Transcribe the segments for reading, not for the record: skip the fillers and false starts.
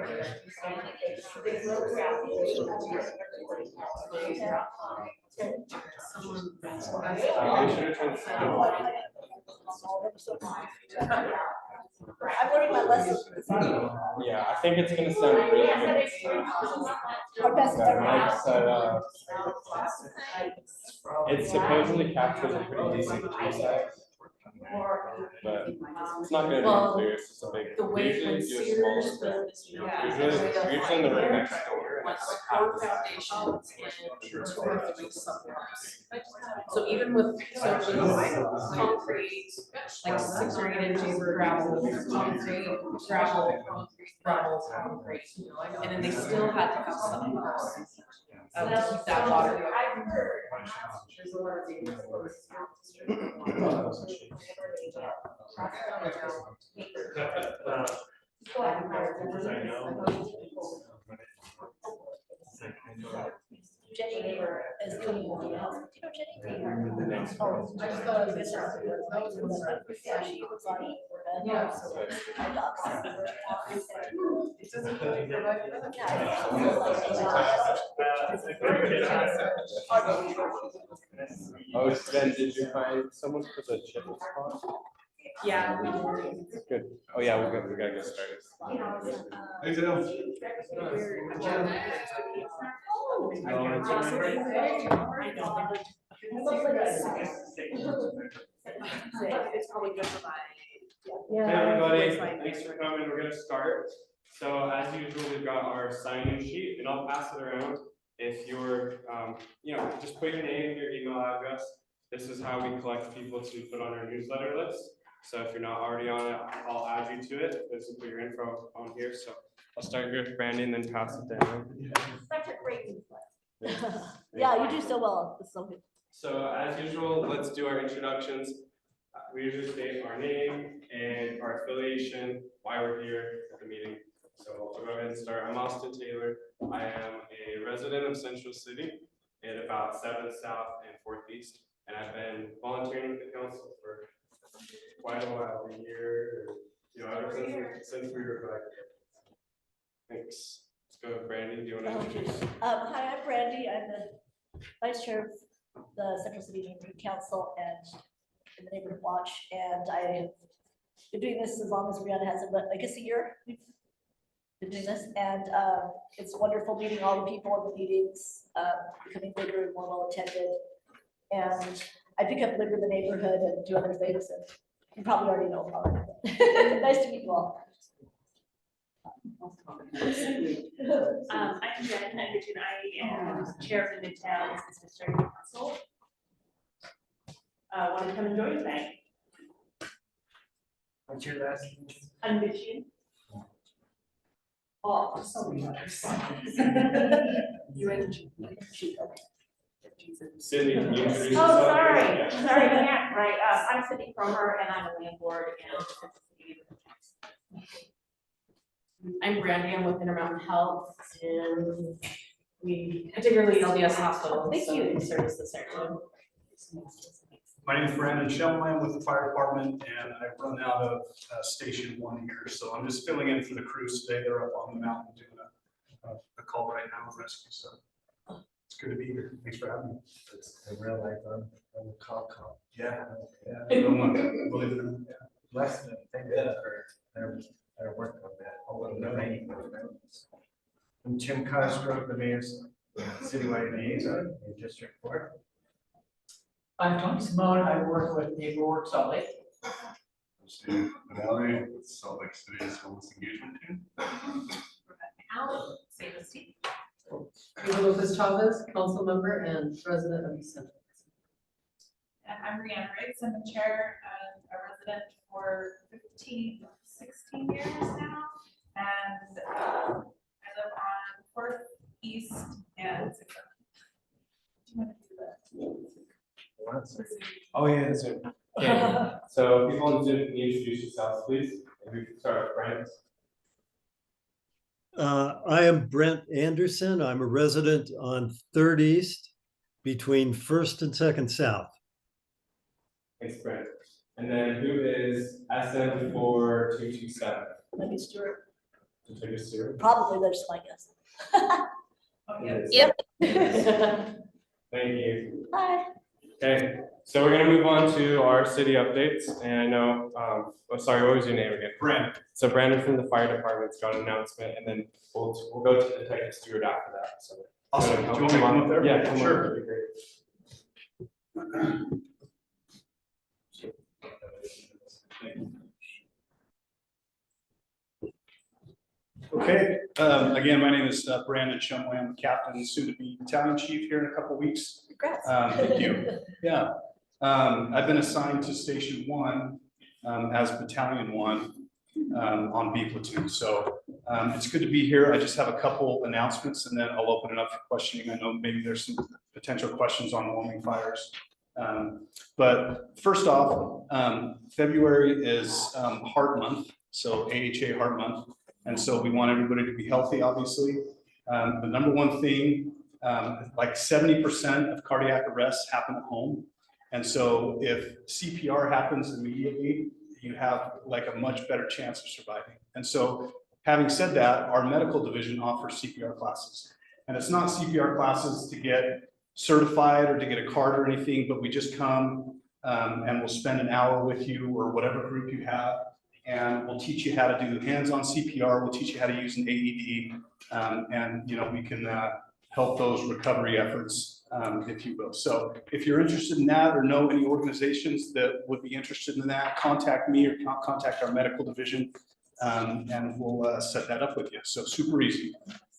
I'm learning my lesson. Yeah, I think it's gonna sound really good. Our best ever. Mike said, it supposedly captures a pretty decent tree size, but it's not gonna be clear. It's just a big. The way Usually when do a small Sears spread. was, Usually in the room next door. like four foundations and two or three subfloors. So even with, so it was concrete, like 6 or 8 inches of gravel, concrete, gravel, concrete. And then they still had to have subfloors to keep that water. Jenny is coming over the house. Do you know Jenny? Oh, I just thought I was yeah, she was on Yeah. my dogs. Oh, Sven, did you find someone for the chicken spot? Yeah, we did. Good. Oh yeah, we gotta get started. Thanks, Al. It's probably good for my. Hey everybody, thanks for coming. We're gonna start. So as usual, we've got our sign-in sheet, and I'll pass it around. If you're, just put your name, your email address. This is how we collect people to put on our newsletter list. So if you're not already on it, I'll add you to it. This will put your info on here. So I'll start here with Brandy and then pass it down. Such a great newsletter. Yeah, you do so well. It's so good. So as usual, let's do our introductions. We usually state our name and our affiliation, why we're here at the meeting. So I'll go ahead and start. I'm Austin Taylor. I am a resident of Central City at about 7th South and 4th East. And I've been volunteering with the council for quite a while, a year, ever since we were back. Thanks. Let's go with Brandy. Do you want to introduce? Hi, I'm Brandy. I'm the vice chair of the Central City Neighborhood Council and in the Neighborhood Watch. And I have been doing this as long as Brianna has it, but I guess a year we've been doing this. And it's wonderful meeting all the people in the meetings, becoming bigger and more well attended. And I pick up litter in the neighborhood and do other things. And you probably already know about it. Nice to meet you all. I'm Jen Ungvichian. I am chair of the Midtown District Council. Want to come and join tonight? What's your last name? Ungvichian. Oh, so many others. Sydney, can you introduce Oh, yourself? sorry, yeah, right. I'm Sydney Cromer and I'm a landlord and I'm Brandy, I'm with Intermountain Health, and we particularly LDS Hospital. Thank so you. we service this area. My name is Brandon Shellman with the fire department, and I run out of Station 1 here. So I'm just filling in for the crews today. They're up on the mountain doing a call right now of rescue. So it's good to be here. Thanks for having me. It's in real life, I'm a cop. Yeah. Believe it or not. Yeah. Less than, thank God for their work on that. I'm Jim Cosgrove, the mayor's citywide liaison in District 4. I'm Tony Simone. I work with Neighborhood Salt Lake. I'm Steve Valley with Salt Lake City's homeless engagement team. Same as Steve. Lopez, Chavez, council member and resident of East Central. And I'm Brianna Riggs. I'm the chair and a resident for 16 years now. And I live on 4th East and 6th. Do you want to do that? Oh yeah, that's it. Okay. So people on Zoom, can you introduce yourselves, please? And we can start with Brent. I am Brent Anderson. I'm a resident on 3rd East between 1st and 2nd South. Thanks, Brent. And then who is SM4227? Let me Stuart. to take us through. Probably, that's my guess. Oh, yes. Yep. Thank you. Hi. Okay, so we're gonna move on to our city updates, and I know, sorry, what was your name again? Brandon. So Brandon from the fire department's got an announcement, and then we'll go to Detective Stewart after that, so. Awesome. Do you want me to come up there? Yeah, come on, Sure. that'd be great. Okay, again, my name is Brandon Shumway. I'm the captain, soon to be battalion chief here in a couple of weeks. Congrats. Thank you. Yeah. I've been assigned to Station 1 as Battalion 1 on B platoon. So it's good to be here. I just have a couple announcements and then I'll open it up for questioning. I know maybe there's some potential questions on warming fires. But first off, February is Heart Month, so AHA Heart Month. And so we want everybody to be healthy, obviously. The number one thing, like 70% of cardiac arrests happen at home. And so if CPR happens immediately, you have like a much better chance of surviving. And so having said that, our medical division offers CPR classes. And it's not CPR classes to get certified or to get a card or anything, but we just come and we'll spend an hour with you or whatever group you have. And we'll teach you how to do hands-on CPR. We'll teach you how to use an AED. And you know, we can help those recovery efforts, if you will. So if you're interested in that or know any organizations that would be interested in that, contact me or contact our medical division, and we'll set that up with you. So super easy.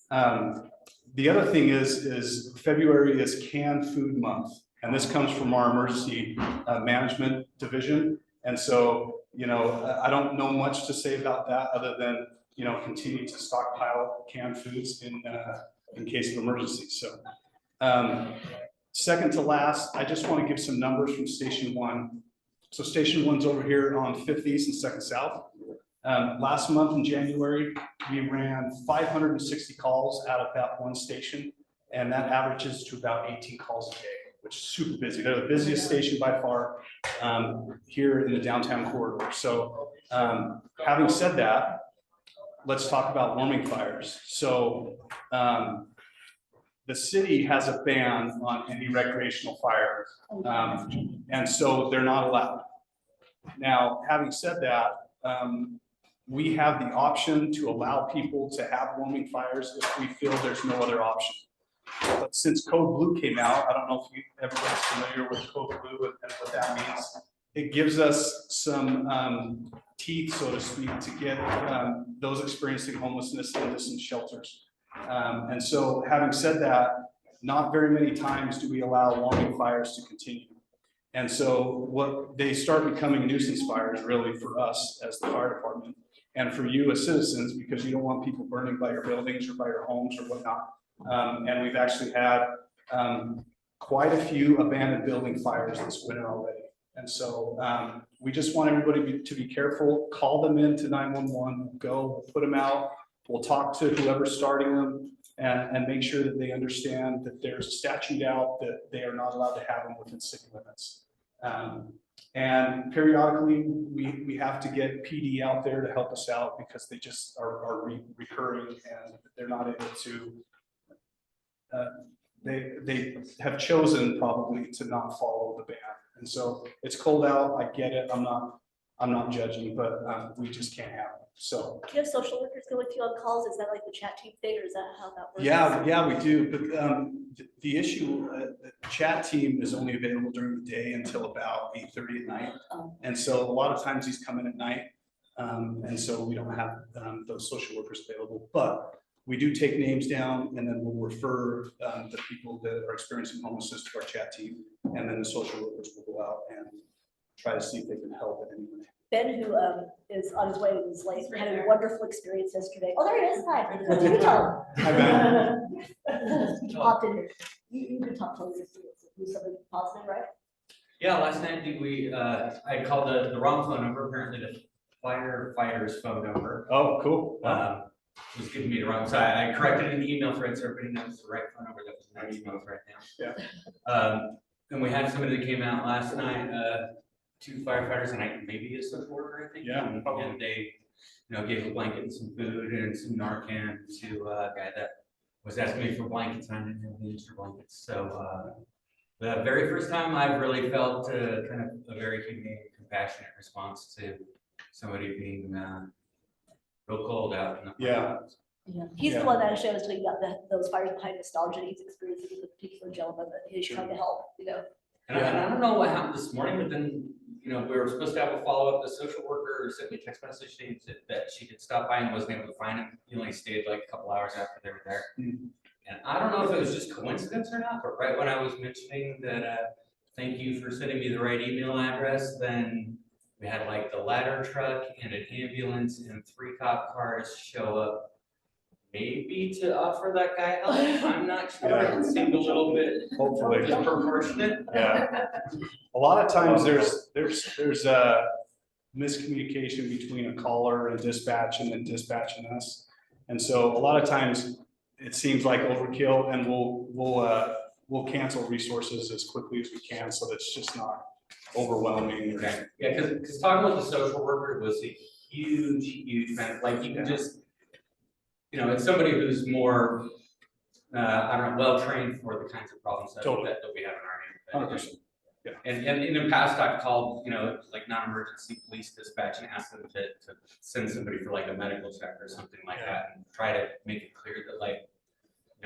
The other thing is February is canned food month. And this comes from our emergency management division. And so, you know, I don't know much to say about that other than, you know, continue to stockpile canned foods in case of emergency. So second to last, I just want to give some numbers from Station 1. So Station 1's over here on 5th East and 2nd South. Last month in January, we ran 560 calls out of that one station, and that averages to about 18 calls a day, which is super busy. They're the busiest station by far here in the downtown corridor. So having said that, let's talk about warming fires. So the city has a ban on any recreational fire, and so they're not allowed. Now, having said that, we have the option to allow people to have warming fires if we feel there's no other option. But since Code Blue came out, I don't know if everybody's familiar with Code Blue and what that means. It gives us some teeth, so to speak, to get those experiencing homelessness into some shelters. And so having said that, not very many times do we allow warming fires to continue. And so what they start becoming nuisance fires really for us as the fire department and for you as citizens, because you don't want people burning by your buildings or by your homes or whatnot. And we've actually had quite a few abandoned building fires this winter already. And so we just want everybody to be careful, call them in to 911, go, we'll put them out, we'll talk to whoever's starting them and make sure that they understand that there's a statute out that they are not allowed to have them within city limits. And periodically we have to get PD out there to help us out because they just are recurring and they're not able to they have chosen probably to not follow the ban. And so it's cold out. I get it. I'm not judging, but we just can't have it. So Do you have social workers go with you on calls? Is that like the chat team thing or is that how that works? yeah, we do. But the issue, the chat team is only available during the day until about 8:30 at night. Oh. And so a lot of times these come in at night. And so we don't have those social workers available, but we do take names down and then we'll refer the people that are experiencing homelessness to our chat team. And then the social workers will go out and try to see if they can help in any way. Ben, who is on his way to his lake, had a wonderful experience yesterday. Oh, there he is. Hi. You can tell him. Hi, Ben. He popped in here. You can talk to him. Do something positive, right? Yeah, last night I called the wrong phone number, apparently the firefighter's phone number. Oh, cool. Was giving me the wrong, so I corrected it in the email thread so everybody knows the right phone number that was in our email thread now. Yeah. And we had somebody that came out last night, 2 firefighters and maybe a social worker, I think. Yeah. And they gave a blanket and some food and some Narcan to a guy that was asking me for blankets, and I didn't have the extra blankets. So the very first time I've really felt kind of a very humane, compassionate response to somebody being real cold out in the. Yeah. Yeah, he's the one that actually I was telling you about those fires behind nostalgia he's experiencing with a particular gentleman that he's trying to help, And I don't know what happened this morning, but then, we were supposed to have a follow-up. The social worker sent me a text message saying that she could stop by and wasn't able to find him. He only stayed like a couple hours after they were there. And I don't know if it was just coincidence or not, but right when I was mentioning that, thank you for sending me the right email address, then we had like the ladder truck and an ambulance and 3 cop cars show up. Maybe to offer that guy help, I'm not sure, Yeah. it seemed a little bit Hopefully. disproportionate. Yeah. A lot of times there's a miscommunication between a caller and dispatch and then dispatching us. And so a lot of times it seems like overkill, and we'll cancel resources as quickly as we can, so that's just not overwhelming. Okay. Yeah, because talking with the social worker was a huge benefit. Like you can just, it's somebody who's more, I don't know, well-trained for the kinds of problems that Totally. that we have in our neighborhood. 100%. Yeah. And in the past, I've called, like non-emergency police dispatch and asked them to send somebody for like a medical check or something like that, and try to make it clear that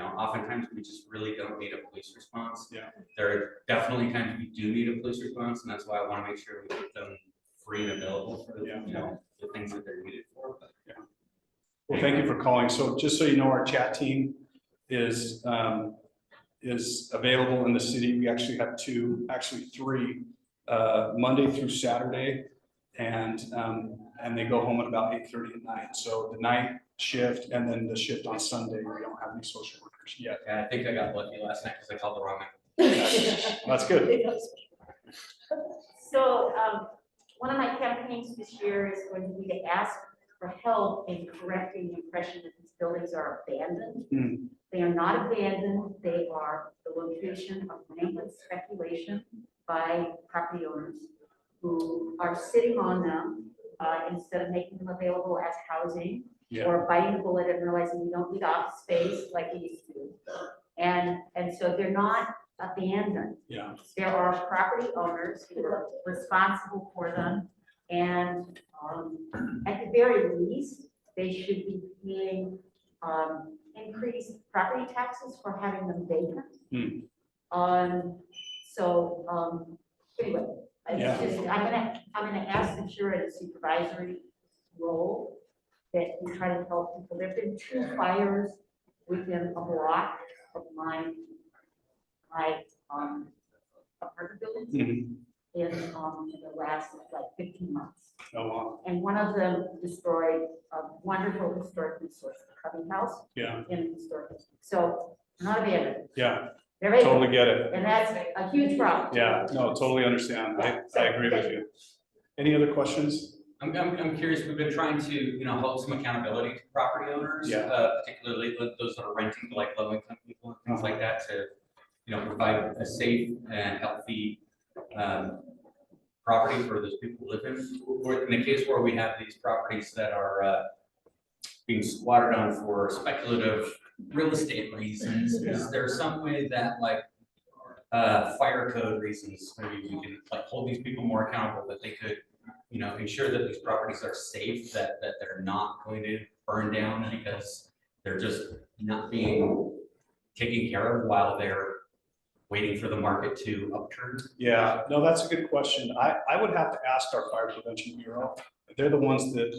oftentimes we just really don't need a police response. Yeah. There are definitely times we do need a police response, and that's why I want to make sure we keep them free and available for the things that they're needed for. But, Well, thank you for calling. So just so you know, our chat team is available in the city. We actually have 3, Monday through Saturday, and they go home at about 8:30 at night. So the night shift and then the shift on Sunday, we don't have any social workers yet. yeah, I think I got lucky last night because I called the wrong number. That's good. So, one of my campaigns this year is going to be to ask for help in correcting the impression that these buildings are abandoned. They are not abandoned. They are the location of rampant speculation by property owners who are sitting on them instead of making them available as housing, or biting the bullet and realizing we don't need office space like we used to. And so they're not abandoned. Yeah. There are property owners who are responsible for them, and at the very least, they should be paying increased property taxes for having them vacant. Anyway, I'm gonna ask that you're in a supervisory role, that you try to help people. There've been 2 fires within a block of my apartment buildings in the last 15 months. Oh, wow. And one of them destroyed a wonderful historic resource, the Covey House. Yeah. In historic. So not abandoned. Yeah. They're vacant. Totally get it. And that's a huge problem. Yeah. No, totally understand. I agree with you. Any other questions? I'm curious, we've been trying to, hold some accountability to property owners, particularly those that are renting to like low-income people and things like that, to, provide a safe and healthy property for those people who live in. Or in the case where we have these properties that are being squatted on for speculative real estate reasons, is there some way that fire code reasons, maybe we can hold these people more accountable, that they could ensure that these properties are safe, that they're not going to burn down because they're just not being taken care of while they're waiting for the market to upturn? Yeah, no, that's a good question. I would have to ask our Fire Prevention Bureau. They're the ones that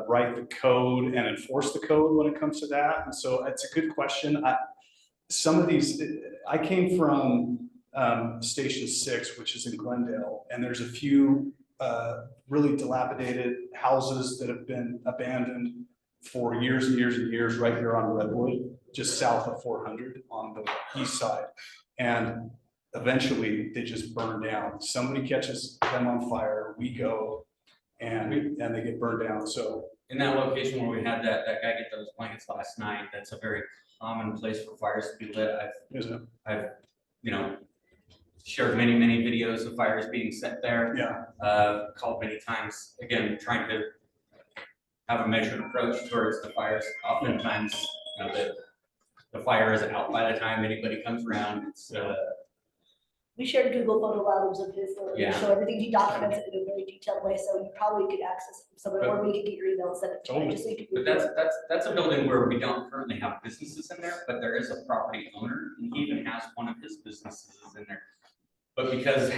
write the code and enforce the code when it comes to that. And so it's a good question. Some of these, I came from Station 6, which is in Glendale, and there's a few really dilapidated houses that have been abandoned for years and years and years right here on Redwood, just south of 400 on the east side. And eventually they just burn down. Somebody catches them on fire, we go, and they get burned down. So in that location where we had that guy get those blankets last night, that's a very common place for fires to be lit. I've shared many videos of fires being set there. Yeah. Called many times, again, trying to have a measured approach towards the fires. Oftentimes, you know, the fire is out by the time anybody comes around. It's, We shared Google photo albums of his, so Yeah. show everything, he documents it in a very detailed way, so you probably could access it from somewhere, or we could get your email and send it to you, just so you could. but that's a building where we don't currently have businesses in there, but there is a property owner, and he even has one of his businesses in there. But because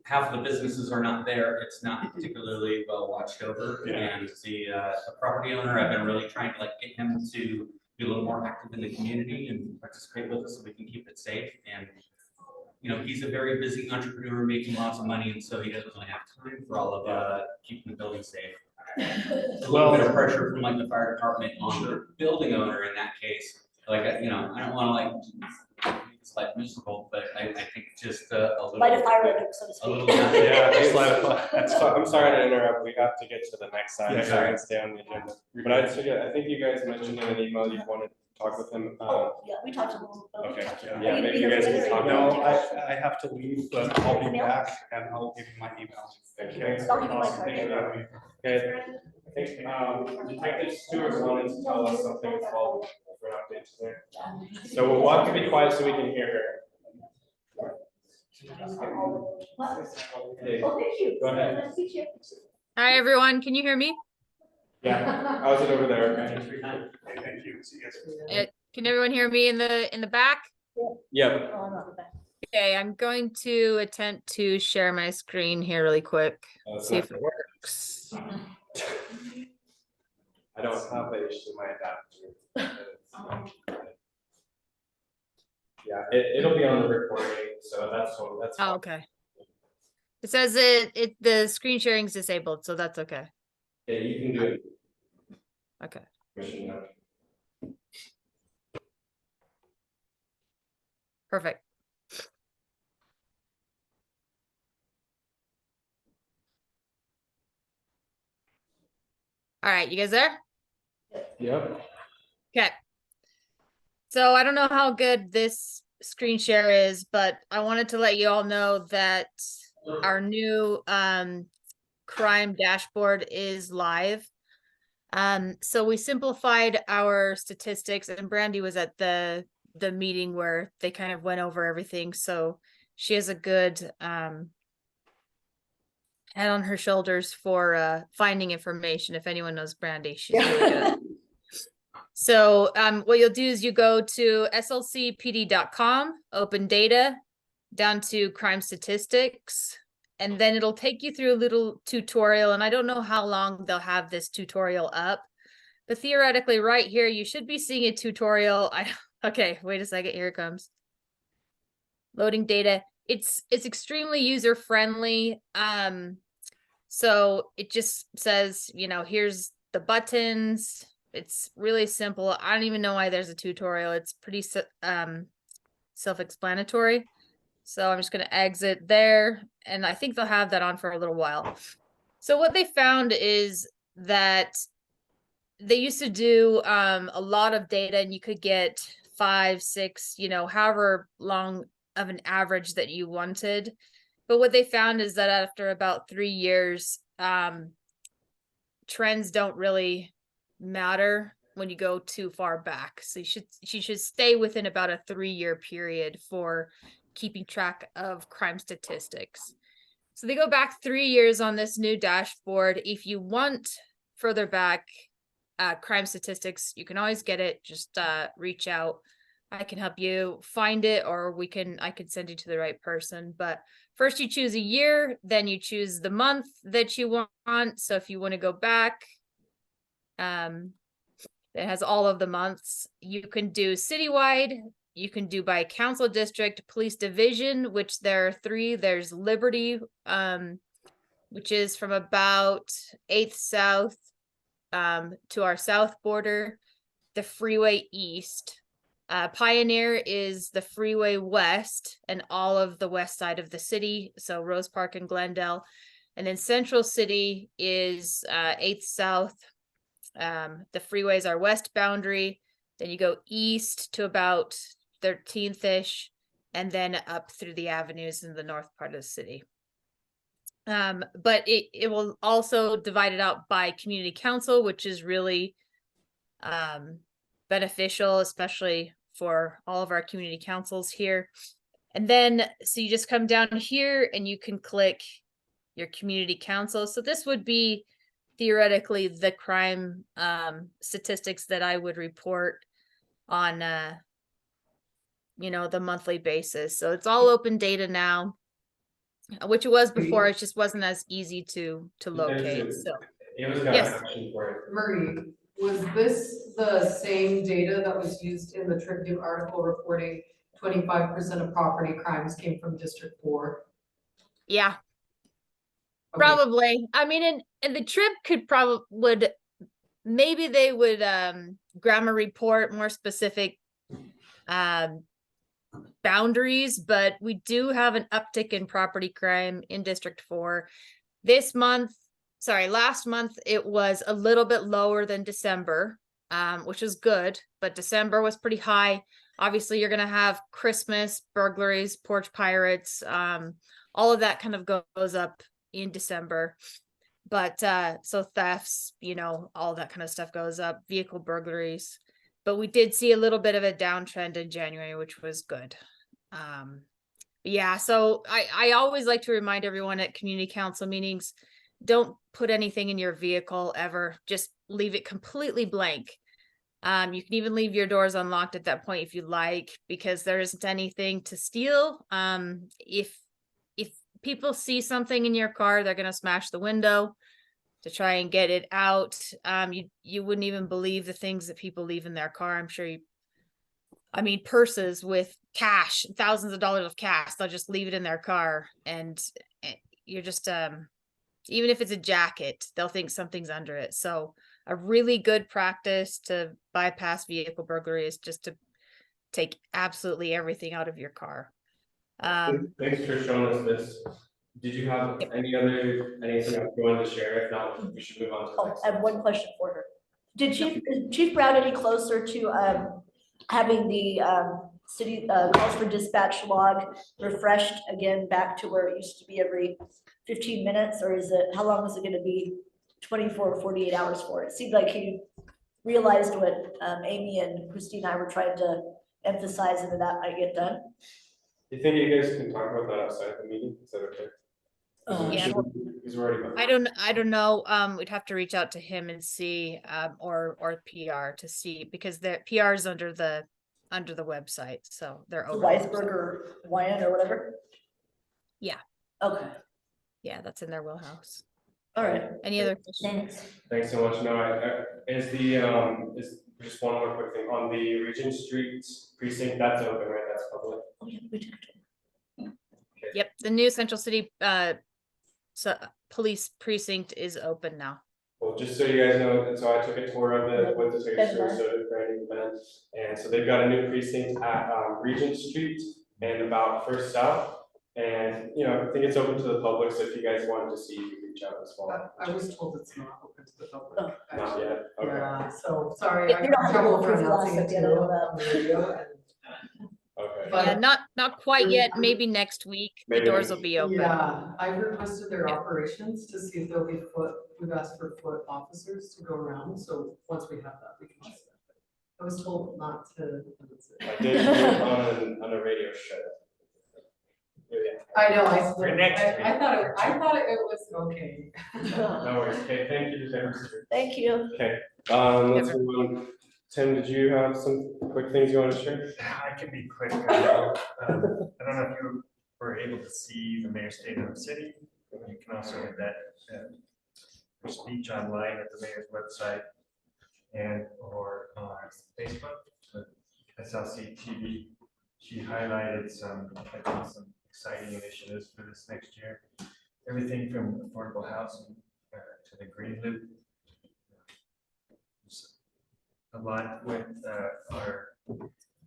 half of the businesses are not there, it's not particularly well watched over. Yeah. And the property owner, I've been really trying to like get him to be a little more active in the community and participate with us so we can keep it safe. And, you know, he's a very busy entrepreneur making lots of money, and so he doesn't really have time for all of keeping the building safe. A little bit of pressure from like the fire department on the building owner in that case. Like, you know, I don't wanna like, it's like miserable, but I think just a little. Light a fire under, so to A speak. little. Yeah, Just it's- let it- that's fine. I'm sorry to interrupt, we have to get to the next side, Yeah, so I sorry. can stay on the agenda. But I think you guys mentioned in an email you wanted to talk with him. Oh, yeah, we talked a little. Okay, Are yeah, you maybe gonna you guys be can here talk for No, dinner? I have to leave, but I'll be back and I'll give you my email. Okay. I'll give you my Awesome. card. Thank you. Okay, I think, Detective Stewart wanted to tell us something as well, for an update today. So we'll have to be quiet so we can hear her. Okay, Oh, thank you. Go ahead. Nice to meet you. Hi, everyone. Can you hear me? Yeah, how's it over there? Thank you. See you guys. Can everyone hear me in the back? Yep. Oh, I'm not the best. Okay, I'm going to attempt to share my screen here really quick. See if it works. I don't have the HDMI adapter. Yeah, it'll be on the recording, so that's Oh, fine. okay. It says the screen sharing is disabled, so that's okay. Yeah, you can do it. Okay. Commissioner Nutt. Perfect. All right, you guys there? Yep. Okay. So I don't know how good this screen share is, but I wanted to let you all know that our new crime dashboard is live. So we simplified our statistics, and Brandy was at the meeting where they kind of went over everything. So she has a good head on her shoulders for finding information. If anyone knows Brandy, she's really good. So what you'll do is you go to slcpd.com, open data, down to crime statistics, and then it'll take you through a little tutorial. And I don't know how long they'll have this tutorial up, but theoretically right here, you should be seeing a tutorial. Okay, wait a second, here it comes. Loading data. It's extremely user-friendly. So it just says, you know, here's the buttons. It's really simple. I don't even know why there's a tutorial. It's pretty self-explanatory. So I'm just going to exit there, and I think they'll have that on for a little while. So what they found is that they used to do a lot of data, and you could get 5, 6, you know, however long of an average that you wanted. But what they found is that after about 3 years, trends don't really matter when you go too far back. So you should stay within about a 3-year period for keeping track of crime statistics. So they go back 3 years on this new dashboard. If you want further back crime statistics, you can always get it. Just reach out. I can help you find it, or I could send you to the right person. But first you choose a year, then you choose the month that you want. So if you want to go back, it has all of the months. You can do citywide. You can do by council district, police division, which there are 3. There's Liberty, which is from about 8th South to our south border, the freeway east. Pioneer is the freeway west and all of the west side of the city, so Rose Park and Glendale. And then Central City is 8th South. The freeways are west boundary. Then you go east to about 13th-ish, and then up through the avenues in the north part of the city. But it will also divide it out by community council, which is really beneficial, especially for all of our community councils here. And then, so you just come down here and you can click your community council. So this would be theoretically the crime statistics that I would report on the monthly basis. So it's all open data now, which it was before. It just wasn't as easy to locate. So Ava's got a yes. question for it. Murray, was this the same data that was used in the Tribune article reporting 25% of property crimes came from District 4? Yeah. Okay. Probably. I mean, and the Trib could maybe they would grammar report more specific boundaries, but we do have an uptick in property crime in District 4. Last month it was a little bit lower than December, which is good, but December was pretty high. Obviously, you're gonna have Christmas, burglaries, porch pirates, all of that kind of goes up in December. But so thefts, all that kind of stuff goes up, vehicle burglaries. But we did see a little bit of a downtrend in January, which was good. Yeah, so I always like to remind everyone at community council meetings, don't put anything in your vehicle ever. Just leave it completely blank. You can even leave your doors unlocked at that point if you like, because there isn't anything to steal. If people see something in your car, they're gonna smash the window to try and get it out. You wouldn't even believe the things that people leave in their car. I'm sure purses with cash, thousands of dollars of cash, they'll just leave it in their car, and you're just even if it's a jacket, they'll think something's under it. So a really good practice to bypass vehicle burglary is just to take absolutely everything out of your car. Thanks for showing us this. Did you have anything else you wanted to share? If not, we should move on to the next. I have one question for her. Is Chief Brown any closer to having the city calls for dispatch log refreshed again back to where it used to be every 15 minutes, or how long is it going to be? 24 or 48 hours for it? It seemed like he realized what Amy and Christine and I were trying to emphasize, and that might get done. Do you think you guys can talk about that outside of the meeting? Is that okay? Yeah. I don't know. We'd have to reach out to him and see, or PR to see, because the PR is under the website, so they're over. Weisberg or Wyan or whatever. Yeah. Okay. Yeah, that's in their wheelhouse. All right. Any other questions? Thanks so much. No, is just one more quick thing on the Regent Street precinct, that's open, right? That's public. Oh yeah, we took it. Yep, the new Central City police precinct is open now. Well, just so you guys know, and so I took a tour of it with the Taylor branding event, and so they've got a new precinct at Regent Street and about First South. And I think it's open to the public, so if you guys wanted to see, you could reach out as well. I was told it's not open to the public. Not yet. Okay. Yeah, so sorry. You don't have to announcing it too. Okay. But yeah, not quite yet. Maybe next week the doors will be open. Yeah, I requested their operations to see if there'll be we've asked for foot officers to go around, so once we have that, we can do that. I was told not to. I did hear it on a radio show. Yeah. I know, I thought it was okay. No worries. Okay, thank you, Thank you. Okay, let's move on. Tim, did you have some quick things you want to share? I can be quick. I don't know if you were able to see the mayor's statement of the city. You can also get that speech online at the mayor's website or on Facebook. But SLC TV, she highlighted some exciting initiatives for this next year. Everything from affordable housing to the green loop. A lot with our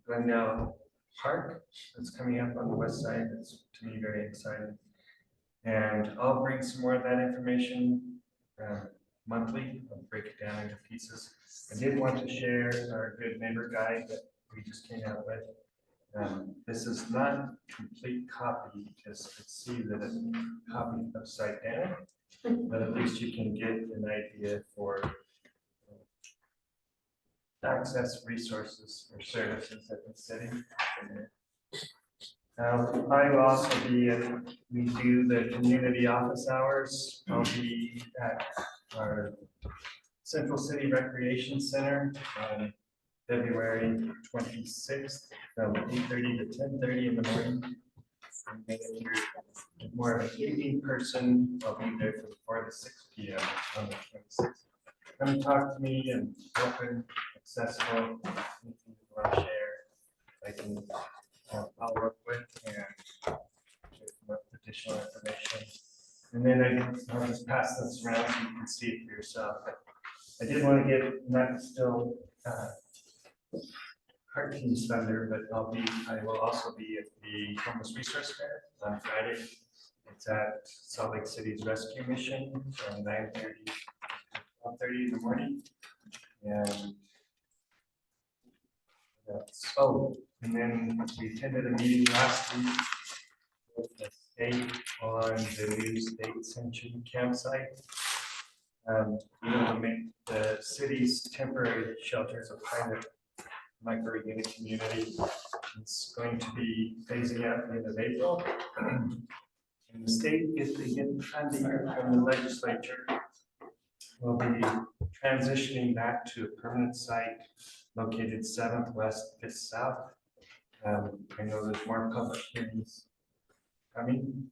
Glendale Park that's coming up on the west side. That's to me very exciting. And I'll bring some more of that information monthly. I'll break it down into pieces. I did want to share our good neighbor guide that we just came out with. This is not a complete copy because I see that it's copied upside down, but at least you can get an idea for access resources or services at the city. I will also be, we do the community office hours. I'll be at our Central City Recreation Center on February 26th from 8:30 to 10:30 in the morning. And then if you're more of an evening person, I'll be there from 4 to 6 p.m. on the 26th. Come talk to me and open, accessible, anything you want to share. I can follow up with and with additional information. And then I'll just pass this around so you can see it for yourself. But I did want to get not still Heart Team's thunder, but I will also be at the Homeless Resource Fair on Friday. It's at Salt Lake City's Rescue Mission from 9:30 to 12:30 in the morning. And and then we attended a meeting last week with the state on the new state sanctioned campsite. To make the city's temporary shelters a private micro unit community. It's going to be phasing out at the end of April. And the state, if they get funding from the legislature, will be transitioning that to a permanent site located 7th West, 5th South. I know there's more public hearings coming,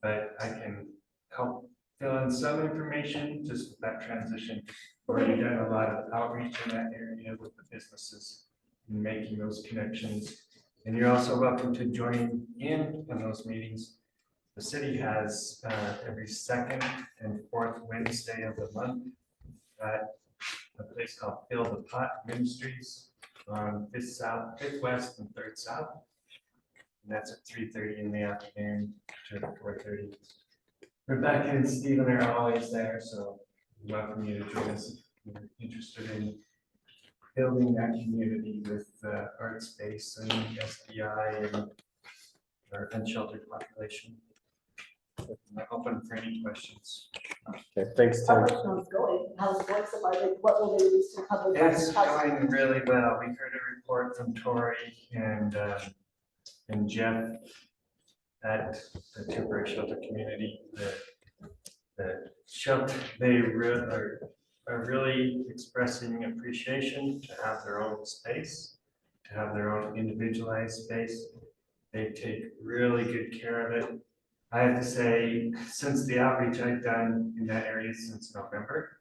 but I can help fill in some information just with that transition. We've already done a lot of outreach in that area with the businesses and making those connections. And you're also welcome to join in on those meetings. The city has every 2nd and 4th Wednesday of the month at a place called Fill the Pot Ministries on 5th South, 5th West, and 3rd South. And that's at 3:30 in the afternoon to 4:30. Rebecca and Stephen are always there, so we welcome you to join us if you're interested in building that community with art space and SBI and our unsheltered population. I'm open for any questions. Okay, thanks, How Tim. much is going? How's it going so far? Like, what will they release to the public? It's going really well. We heard a report from Tori and Jeff at the temporary shelter community. The shelter, they are really expressing appreciation to have their own space, to have their own individualized space. They take really good care of it. I have to say, since the outreach I've done in that area since November,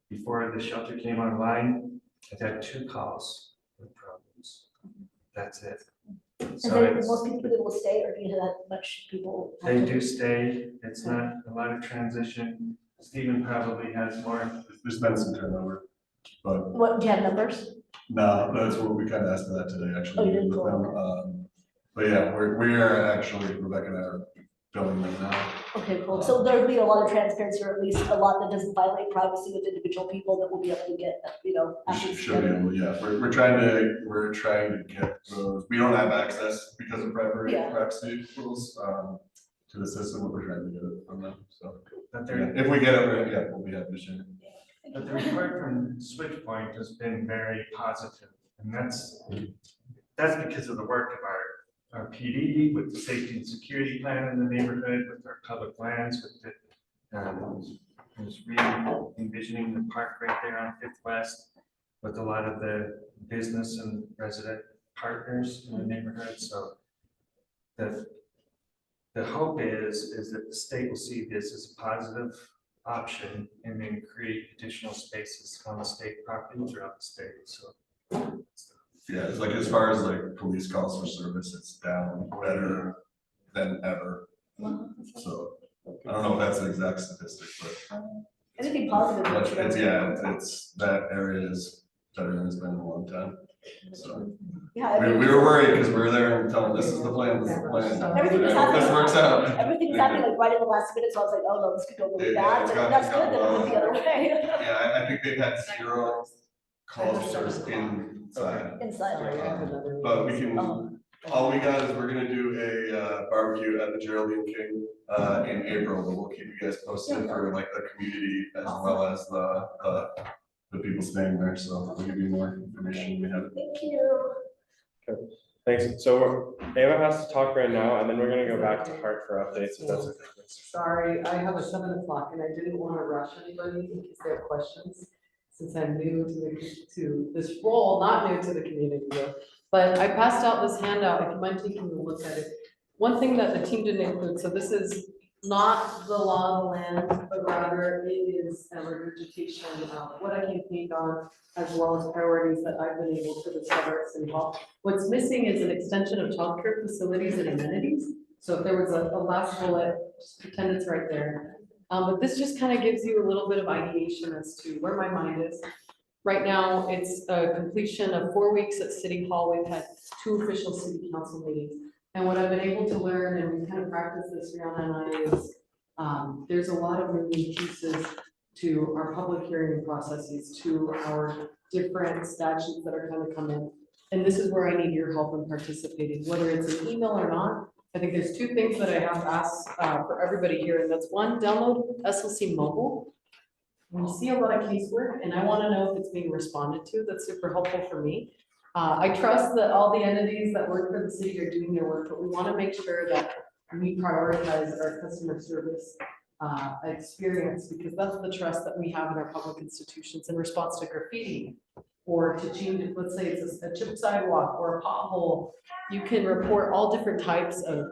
before the shelter came online, I've had 2 calls with problems. That's it. So most people will stay, or do you have that much people? they do stay. It's not a lot of transition. Stephen probably has more. There's been some turnover, but What, do you have numbers? no, that's what we kind of asked for that today, actually. Oh, you did? with them. But yeah, we are actually, Rebecca and I are building them now. Okay, cool. So there'll be a lot of transparency, or at least a lot that doesn't violate privacy with individual people that will be able to get, after. Should be able, yeah, we're trying to get those, we don't have access because of privacy rules, to the system, but we're trying to get it from them, so. If we get it, we'll be happy to share it. But the report from Switchpoint has been very positive, and that's because of the work of our PD with the safety and security plan in the neighborhood, with our public lands, with the was really envisioning the park right there on 5th West with a lot of the business and resident partners in the neighborhood. So the hope is that the state will see this as a positive option and then create additional spaces on the state property throughout the state. So yeah, it's like as far as like police calls for service, it's down better than ever. So I don't know if that's an exact statistic, but anything positive. It's that area is better than it's been in a long time. So yeah, we were worried because we were there and telling this is the plan, this is the plan. Everything was I hope happening. this works out. Everything's happening like right in the last minute, so I was like, oh no, this could go really bad, but that's good that it went the other way. Yeah, I think they've had 0 calls for service inside. Inside. But we can All we got is we're gonna do a barbecue at the Geraldine King in April, but we'll keep you guys posted for like the community as well as the people staying there, so we'll give you more information when we have it. Thank you. Okay, thanks. So Ava has to talk right now, and then we're gonna go back to Hart for updates, if that's okay. Sorry, I have a 7 o'clock and I didn't want to rush anybody in case they have questions. Since I'm new to this role, not new to the community though. But I passed out this handout, if you mind taking a look at it. One thing that the team didn't include, so this is not the law of the land, but rather it is a regurgitation of what I campaigned on, as well as priorities that I've been able to discover at City Hall. What's missing is an extension of childcare facilities and amenities. So if there was a last bullet, just pretend it's right there. But this just kind of gives you a little bit of ideation as to where my mind is. Right now, it's a completion of 4 weeks at City Hall. We've had 2 official city council meetings. And what I've been able to learn, and we kind of practice this, Rihanna and I, is there's a lot of moving pieces to our public hearing processes, to our different statutes that are kind of come in. And this is where I need your help in participating, whether it's an email or not. I think there's 2 things that I have asked for everybody here, and that's 1, download SLC mobile. We see a lot of casework, and I want to know if it's being responded to. That's super helpful for me. I trust that all the entities that work for the city are doing their work, but we want to make sure that we prioritize our customer service experience, because that's the trust that we have in our public institutions in response to graffiti, or to change it. Let's say it's a chip sidewalk or a pothole. You can report all different types of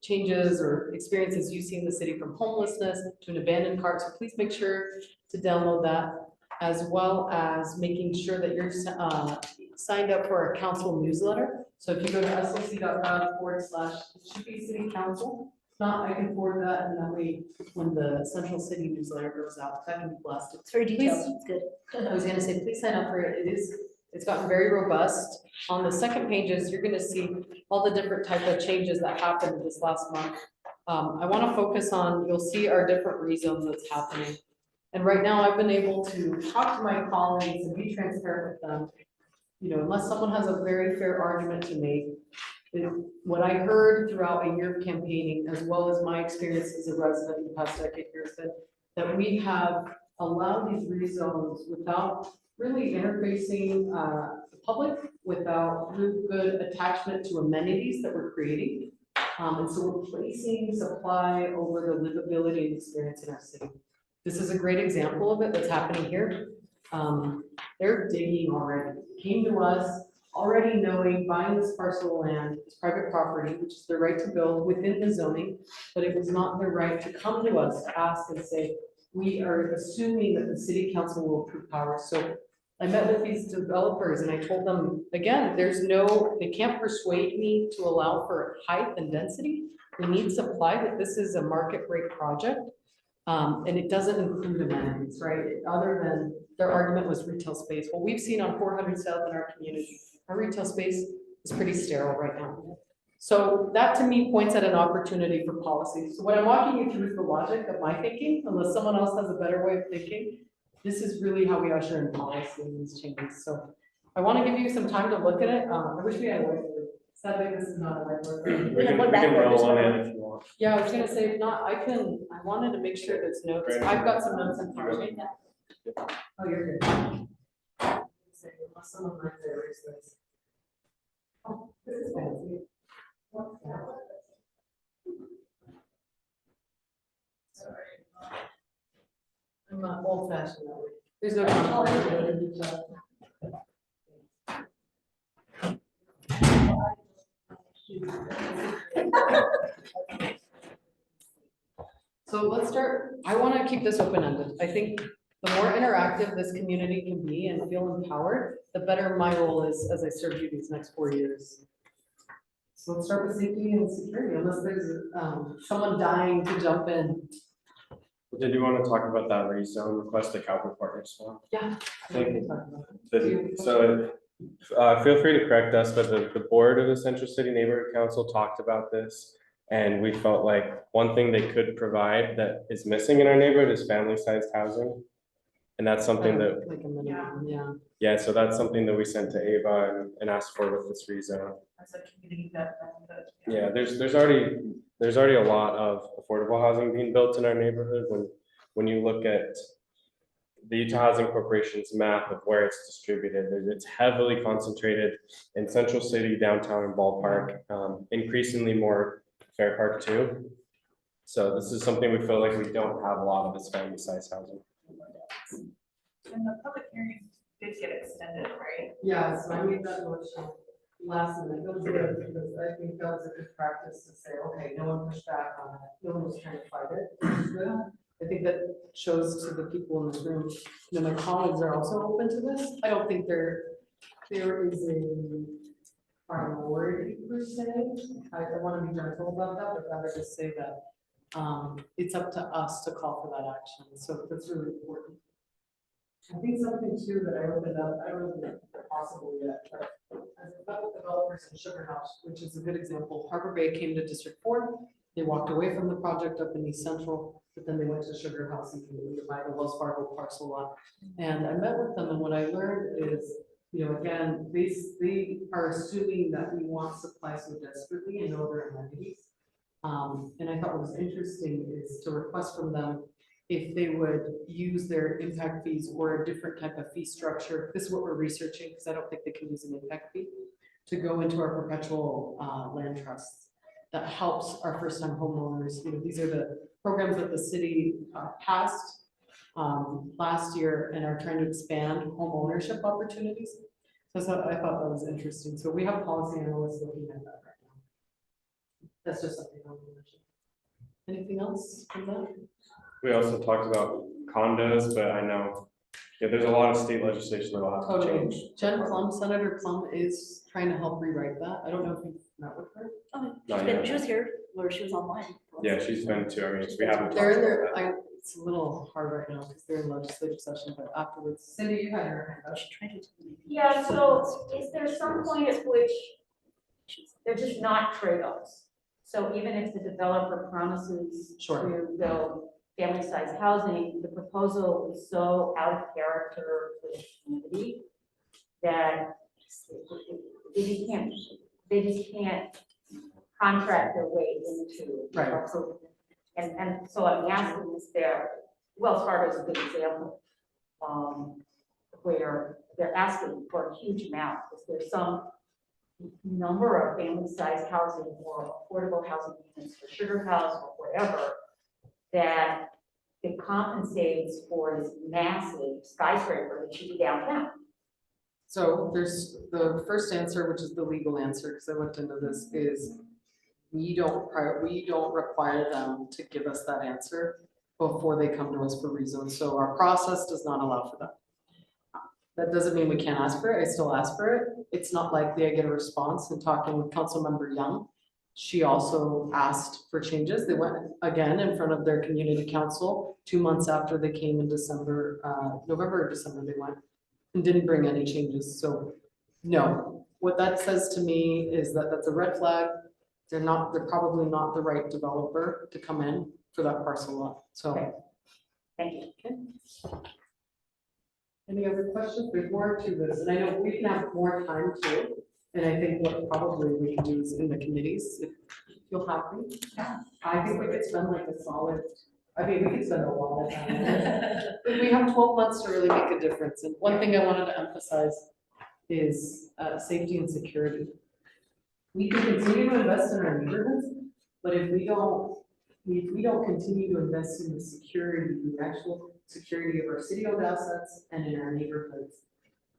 changes or experiences you see in the city, from homelessness to an abandoned cart. So please make sure to download that, as well as making sure that you're signed up for our council newsletter. So if you go to slc.gov/it-should-be-city-council, if not, I can forward that, and that way, when the central city newsletter goes out, that can be blasted. It's very detailed, it's good. I was gonna say, please sign up for it. It's gotten very robust. On the second pages, you're gonna see all the different type of changes that happened this last month. I wanna focus on, you'll see our different rezones that's happening. And right now, I've been able to talk to my colleagues and be transparent with them. You know, unless someone has a very fair argument to make, what I heard throughout a year of campaigning, as well as my experience as a resident in the past decade here, is that we have allowed these rezones without really interfacing the public, without really good attachment to amenities that we're creating. And so we're placing supply over the livability and experience in our city. This is a great example of it that's happening here. They're digging already, came to us already knowing, buying this parcel of land, it's private property, which is their right to build within the zoning, but it was not their right to come to us to ask and say, we are assuming that the city council will approve powers. So I met with these developers and I told them, again, they can't persuade me to allow for height and density. We need supply, but this is a market rate project. And it doesn't include amenities, right? Other than their argument was retail space. What we've seen on 400 South in our community, our retail space is pretty sterile right now. So that to me points at an opportunity for policy. So what I'm walking you through is the logic of my thinking, unless someone else has a better way of thinking. This is really how we usher in policy in these changes. So I want to give you some time to look at it. I wish we had a whiteboard. Sadly, this is not a whiteboard. We can roll on it if you want. Yeah, I was gonna say, if not, I wanted to make sure there's notes. I've got some notes in front of me. Oh, you're good. Say, unless someone might erase this. Oh, this is fancy. What's that? Sorry. I'm not old fashioned that way. There's no conflict. So let's start, I want to keep this open-ended. I think the more interactive this community can be and feel empowered, the better my role is as I serve you these next 4 years. So let's start with safety and security, unless there's someone dying to jump in. Did you want to talk about that rezone request to Cowboy Partners one? Yeah. So feel free to correct us, but the board of the Central City Neighborhood Council talked about this, and we felt like one thing they could provide that is missing in our neighborhood is family-sized housing. And that's something that, Like a minimum, yeah. yeah, so that's something that we sent to Ava and asked for with this rezone. As a community that benefit. Yeah, there's already a lot of affordable housing being built in our neighborhood. When you look at the Utah Housing Corporation's map of where it's distributed, it's heavily concentrated in Central City, downtown, and Ballpark, increasingly more Fair Park too. So this is something we feel like we don't have a lot of this family size housing. And the public hearing did get extended, right? Yeah, so I made that motion last minute, it was good, because I think that was a good practice to say, okay, no one pushed back on it, no one was trying to fight it. Which is good. I think that shows to the people in this room, you know, my colleagues are also open to this. I don't think there is a priority per se. I want to be gentle about that, but rather just say that it's up to us to call for that action. So that's really important. I think something too that I opened up, I don't know if it's possible yet, but as a couple developers in Sugar House, which is a good example, Harbor Bay came to District 4, they walked away from the project up in East Central, but then they went to Sugar House and they buy the Wells Fargo parcel lot. And I met with them, and what I learned is, you know, again, they are assuming that we want supply so desperately and know their amenities. And I thought what was interesting is to request from them if they would use their impact fees or a different type of fee structure. This is what we're researching, because I don't think they can use an impact fee to go into our perpetual land trusts. That helps our first time homeowners. You know, these are the programs that the city passed last year and are trying to expand home ownership opportunities. So I thought that was interesting. So we have policy analysts looking at that right now. That's just something I want to mention. Anything else from that? We also talked about condos, but I know, yeah, there's a lot of state legislation that will have to Totally. change. Jen Plum, Senator Plum is trying to help rewrite that. I don't know if you've met with her. Oh, she was here, or she was online. Yeah, she's been too. I mean, we haven't. They're in talked there, about that. it's a little hard right now because they're in legislative session, but afterwards, Cindy, you had her hand up. Yeah, so is there some point at which they're just not trade-offs? So even if the developer promises to build family-sized housing, the proposal is so out of character for the community that they just can't contract their way into. Right. And so I'm asking is there, Wells Fargo is a good example, where they're asking for a huge amount. Is there some number of family-sized housing or affordable housing units for Sugar House or whatever that it compensates for this massive skyscraper that should be downtown? So there's the first answer, which is the legal answer, because I looked into this, is we don't require them to give us that answer before they come to us for rezone. So our process does not allow for that. That doesn't mean we can't ask for it. I still ask for it. It's not likely I get a response. In talking with Councilmember Young, she also asked for changes. They went again in front of their community council 2 months after they came in December, November or December they went, and didn't bring any changes. So no, what that says to me is that that's a red flag. They're probably not the right developer to come in for that parcel lot. So. Okay. Thank you. Okay. Any other questions? There's more to this, and I know we can have more time too. And I think what probably we can do is in the committees, if you'll have me. I think we could spend like a solid, we could spend a lot of time. But we have 12 months to really make a difference. And one thing I wanted to emphasize is safety and security. We can continue to invest in our neighborhoods, but if we don't continue to invest in the security, the actual security of our city-owned assets and in our neighborhoods,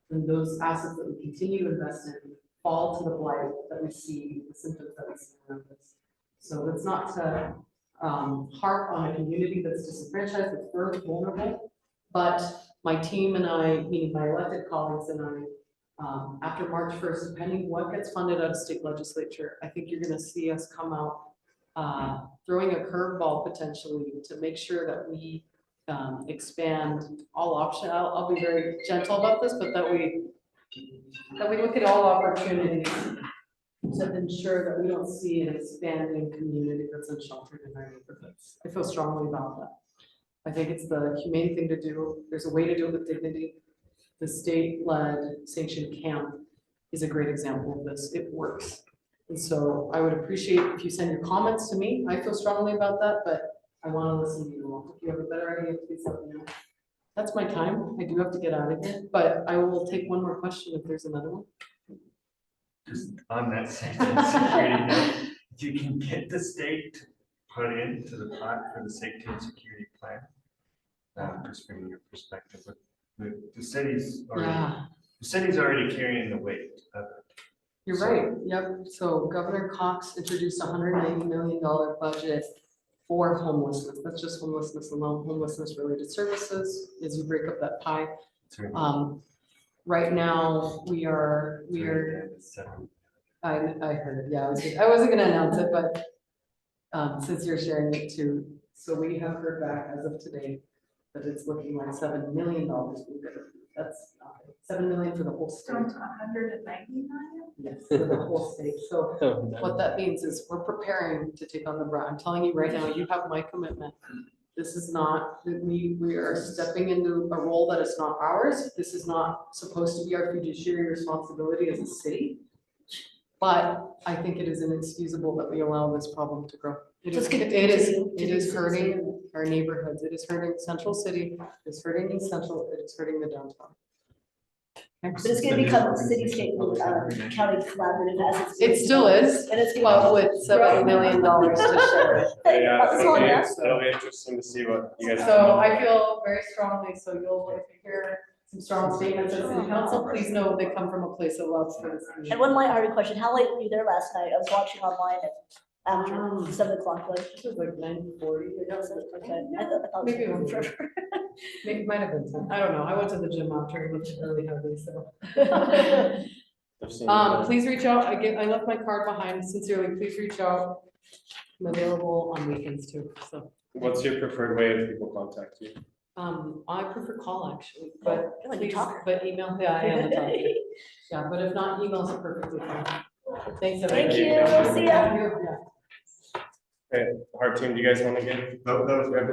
then those assets that we continue to invest in fall to the blight that we see, the symptoms that we see around us. So it's not to harp on a community that's disenfranchised, that's very vulnerable, but my team and I, meaning my elected colleagues and I, after March 1st, depending what gets funded out of state legislature, I think you're going to see us come out throwing a curveball potentially to make sure that we expand all options. I'll be very gentle about this, but that we look at all opportunities to ensure that we don't see an expanding community that's unsheltered in our neighborhoods. I feel strongly about that. I think it's the humane thing to do. There's a way to do it with dignity. The state-led sanctioned camp is a great example of this. It works. And so I would appreciate if you send your comments to me. I feel strongly about that, but I want to listen to you all. If you have a better idea, please let me know. That's my time. I do have to get out of here, but I will take one more question if there's another one. Just on that safety and security note, if you can get the state to put into the pot for the safety and security plan. Just from your perspective, but the cities are, the city's already carrying the weight of it. You're right, yep. So Governor Cox introduced $190 million budget for homelessness. That's just homelessness alone, homelessness related services, as you break up that pie. Right now, we are, I heard, yeah, I wasn't gonna announce it, but since you're sharing it too, so we have heard back as of today that it's looking like $7 million. That's $7 million for the whole state. From 190 million? Yes, for the whole state. So what that means is we're preparing to take on the brunt. I'm telling you right now, you have my commitment. This is not, we are stepping into a role that is not ours. This is not supposed to be our fiduciary responsibility as a city. But I think it is inexcusable that we allow this problem to grow. It is hurting our neighborhoods. It is hurting Central City. It's hurting East Central. It is hurting the downtown. But it's gonna become a city-state, county collaborative as it's. It still is, And it's gonna. well, with $7 million to share it. Yeah, it'll be interesting to see what you guys. So I feel very strongly, so you'll, if you hear some strong statements as city council, please know they come from a place of love for this community. And one lighthearted question, how late were you there last night? I was watching online at after 7 o'clock, like. It was like 9:40. Okay, I thought. Maybe it was forever. Maybe it might have been 10. I don't know. I went to the gym after, it looked really heavy, so. Please reach out. I left my card behind. Sincerely, please reach out. I'm available on weekends too, so. What's your preferred way of people contact you? I prefer call actually, but Like a talker. but email, yeah, I am a talker. Yeah, but if not, emails are perfectly fine. Thanks, everybody. Thank you. See ya. Yeah. Okay, Heart Team, do you guys want to get? That was good.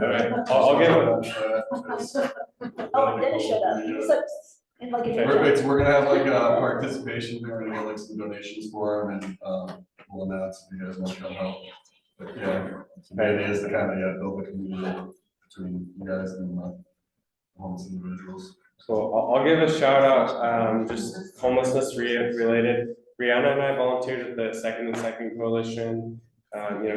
Okay, I'll give it. Oh, Dennis showed up. He was like, in like a. We're gonna have like a participation, we're gonna get like some donations for them and we'll announce if you guys want to come help. But yeah, the idea is to kind of build the community between you guys and homeless individuals. So I'll give a shout out, just homelessness related. Brianna and I volunteered at the Second and Second Coalition,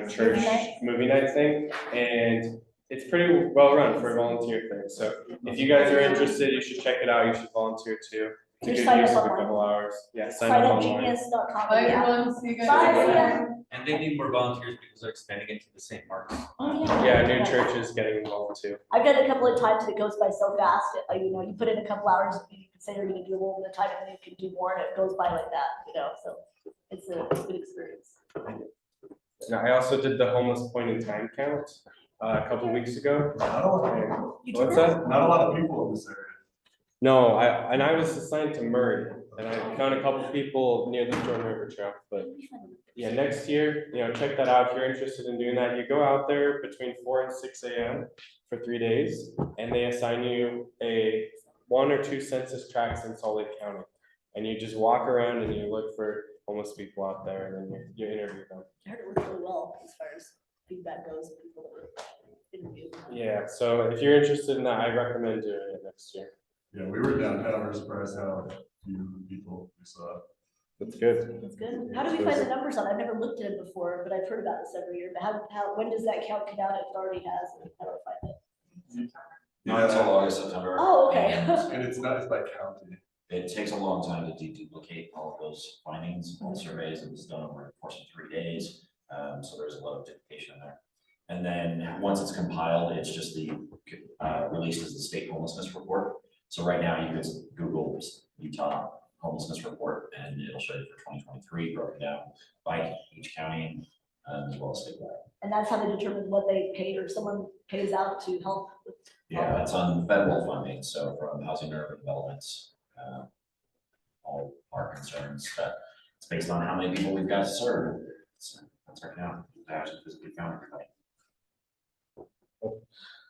church movie night thing, and it's pretty well run for a volunteer thing. So if you guys are interested, you should check it out. You should volunteer too. It's a good use of a couple hours. Yeah, sign up online. Genius.com. Bye everyone, see you guys. Bye. And they need more volunteers because they're expanding it to the St. Mark's. Oh, yeah. Yeah, new churches getting involved too. I've done it a couple of times and it goes by so fast. You put in a couple hours, you can say you're gonna do a little bit of time and then you can do more and it goes by like that, so it's a good experience. Now, I also did the homeless point in time count a couple weeks ago. What's that? Not a lot of people in this area. No, I was assigned to Murray, and I found a couple people near the Jordan River Trail, but yeah, next year, check that out if you're interested in doing that. You go out there between 4 and 6 a.m. for 3 days, and they assign you a 1 or 2 census tracts in Salt Lake County, and you just walk around and you look for homeless people out there, and then you interview them. I heard it worked really well as far as feedback goes, people that were interviewed. Yeah, so if you're interested in that, I recommend doing it next year. Yeah, we were downtown, we were surprised how few people we saw. That's good. That's good. How do we find the numbers on it? I've never looked at it before, but I've heard about this every year. But when does that count come out if it already has? How do I find it? No, it's all August, September. Oh, okay. And it's by county. It takes a long time to deduplicate all of those findings, all surveys, and it's done over the course of 3 days. So there's a lot of duplication in there. And then once it's compiled, it's just released as the state homelessness report. So right now you can Google Utah homelessness report and it'll show you for 2023 broken down by each county as well as statewide. And that's how they determine what they pay or someone pays out to help. Yeah, it's on federal funding. So from Housing and Urban Developments, all our concerns that it's based on how many people we've got to serve. So that's our count. Actually physically count everybody.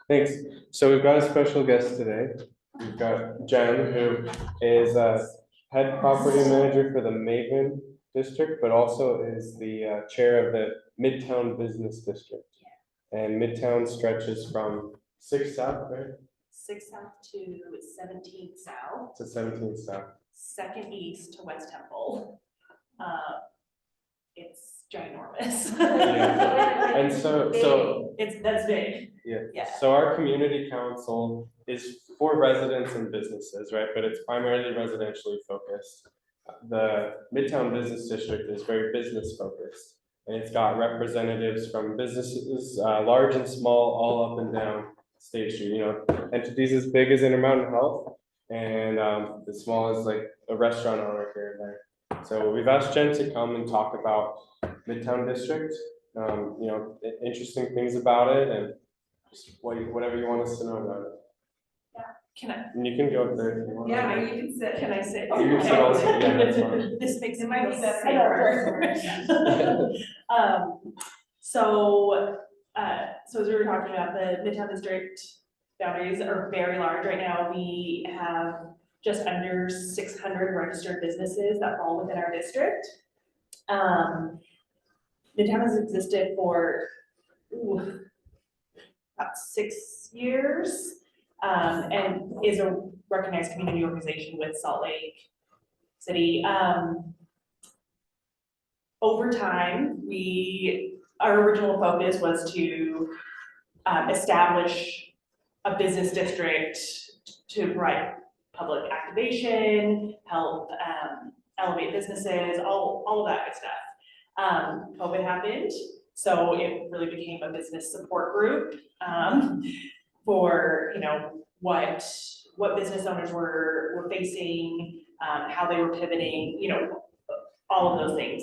Thanks. So we've got a special guest today. We've got Jen, who is head property manager for the Maven district, but also is the chair of the Midtown Business District. And Midtown stretches from 6 South, right? 6 South to 17 South, To 17 South. 2nd East to West Temple. It's ginormous. Yeah. And so That's big. yeah. Yeah. So our community council is for residents and businesses, right? But it's primarily residentially focused. The Midtown Business District is very business focused. And it's got representatives from businesses, large and small, all up and down State Street, you know, entities as big as Intermountain Health. And as small as like a restaurant owner here and there. So we've asked Jen to come and talk about Midtown District, you know, interesting things about it and just whatever you want us to know about it. Can I? And you can go up there if you want. Yeah, you can sit. Can I say? You can sit also, yeah, that's fine. This makes It might be feel better. safer. So as we were talking about, the Midtown District boundaries are very large right now. We have just under 600 registered businesses that fall within our district. Midtown has existed for about 6 years. And is a recognized community organization with Salt Lake City. Over time, our original focus was to establish a business district to provide public activation, help elevate businesses, all of that good stuff. COVID happened, so it really became a business support group. For, you know, what business owners were facing, how they were pivoting, you know, all of those things.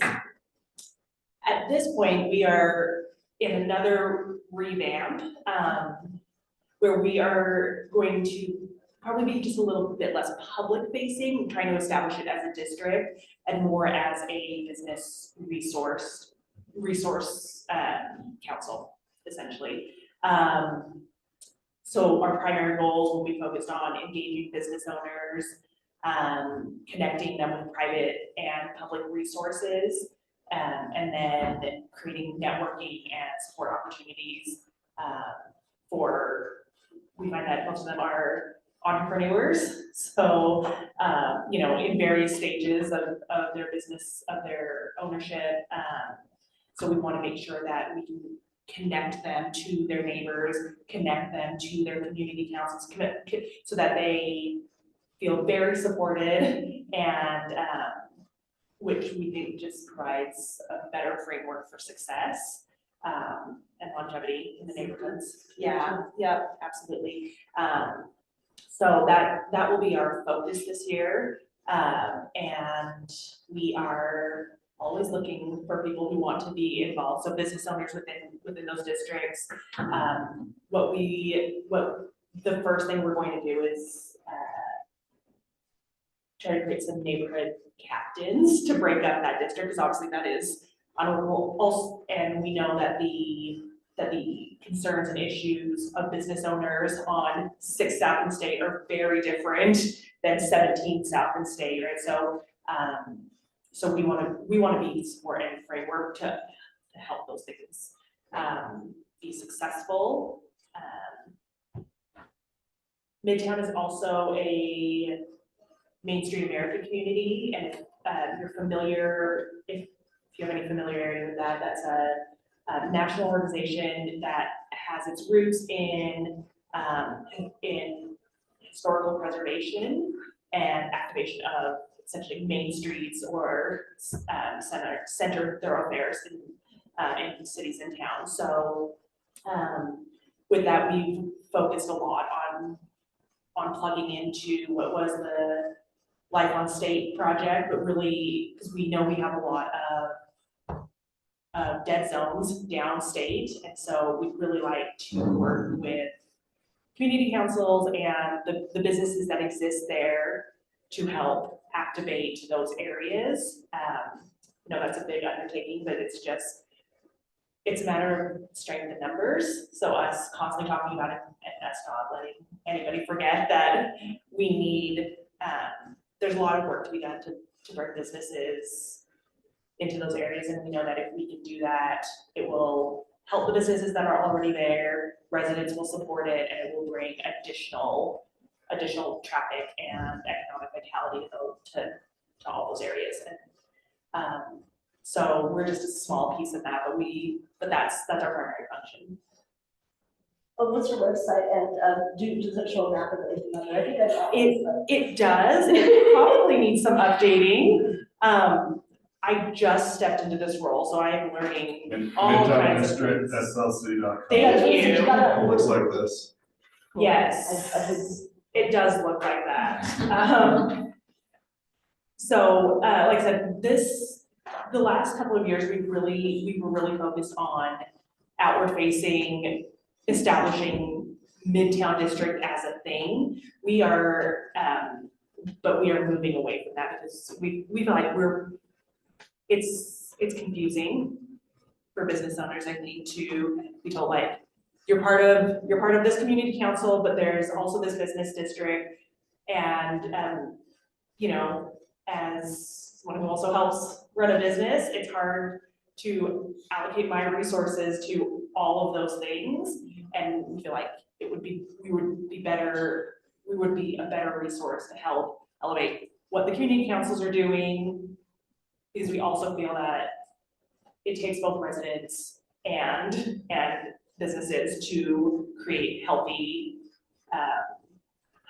At this point, we are in another revamp, where we are going to probably be just a little bit less public facing, trying to establish it as a district and more as a business resource council, essentially. So our primary goals will be focused on engaging business owners, connecting them with private and public resources, and then creating networking and support opportunities we find that most of them are entrepreneurs. So, you know, in various stages of their business, of their ownership. So we want to make sure that we can connect them to their neighbors, connect them to their community councils, so that they feel very supported and which we think just provides a better framework for success and longevity in the neighborhoods. Yeah, absolutely. So that will be our focus this year. And we are always looking for people who want to be involved. So business owners within those districts. What the first thing we're going to do is try to create some neighborhood captains to break up that district, because obviously that is honorable. Also, and we know that the concerns and issues of business owners on 6 South and State are very different than 17 South and State, right? So so we want to be support and framework to help those things be successful. Midtown is also a Main Street American community, and if you're familiar, if you have any familiarity with that, that's a national organization that has its roots in historical preservation and activation of essentially main streets or center thoroughfares in cities and towns. So with that, we've focused a lot on plugging into what was the Life on State project, but really, because we know we have a lot of dead zones downstate, and so we'd really like to work with community councils and the businesses that exist there to help activate those areas. You know, that's a big undertaking, but it's just it's a matter of strength in numbers, so us constantly talking about it and us not letting anybody forget that we need, there's a lot of work to be done to bring businesses into those areas, and we know that if we can do that, it will help the businesses that are already there, residents will support it, and it will bring additional traffic and economic vitality to all those areas. And so we're just a small piece of that, but that's our primary function. Oh, what's your website, and does it show a map of everything on there? I think that's. It does, it probably needs some updating. I just stepped into this role, so I am learning all kinds of things. MidtownDistrictSLC.com. Thank you. It looks like this. Yes, it does look like that. So, like I said, the last couple of years, we were really focused on outward facing, establishing Midtown District as a thing. We are, but we are moving away from that because we feel like it's confusing for business owners, I think, to be told like, you're part of this community council, but there's also this business district. And, you know, as someone who also helps run a business, it's hard to allocate my resources to all of those things. And we feel like we would be a better resource to help elevate what the community councils are doing, because we also feel that it takes both residents and businesses to create healthy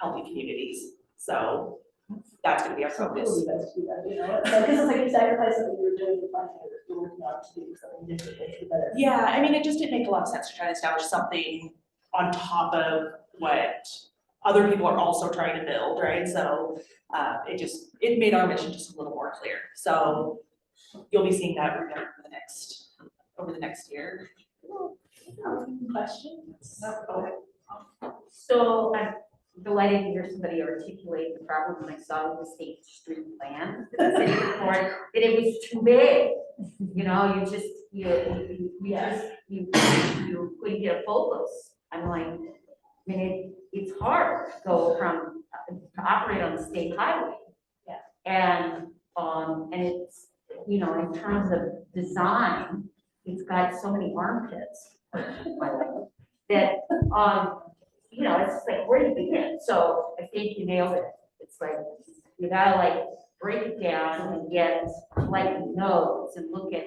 communities. So that's gonna be our focus. You guys do that, you know, because it's like you sacrifice something you're doing to find it, you're working on to do something different, makes it better. Yeah, I mean, it just didn't make a lot of sense to try to establish something on top of what other people are also trying to build, right? So it made our mission just a little more clear. So you'll be seeing that redone over the next year. Questions? So I'm delighted to hear somebody articulate the problem when I saw the state street plan. That it was too big. You know, you couldn't get a focus. I'm like, I mean, it's hard to go from to operate on the state highway. Yeah. And it's, you know, in terms of design, it's got so many armpits that you know, it's like, where do you begin? So I think you nailed it. It's like, you gotta like break it down and get like nodes and look at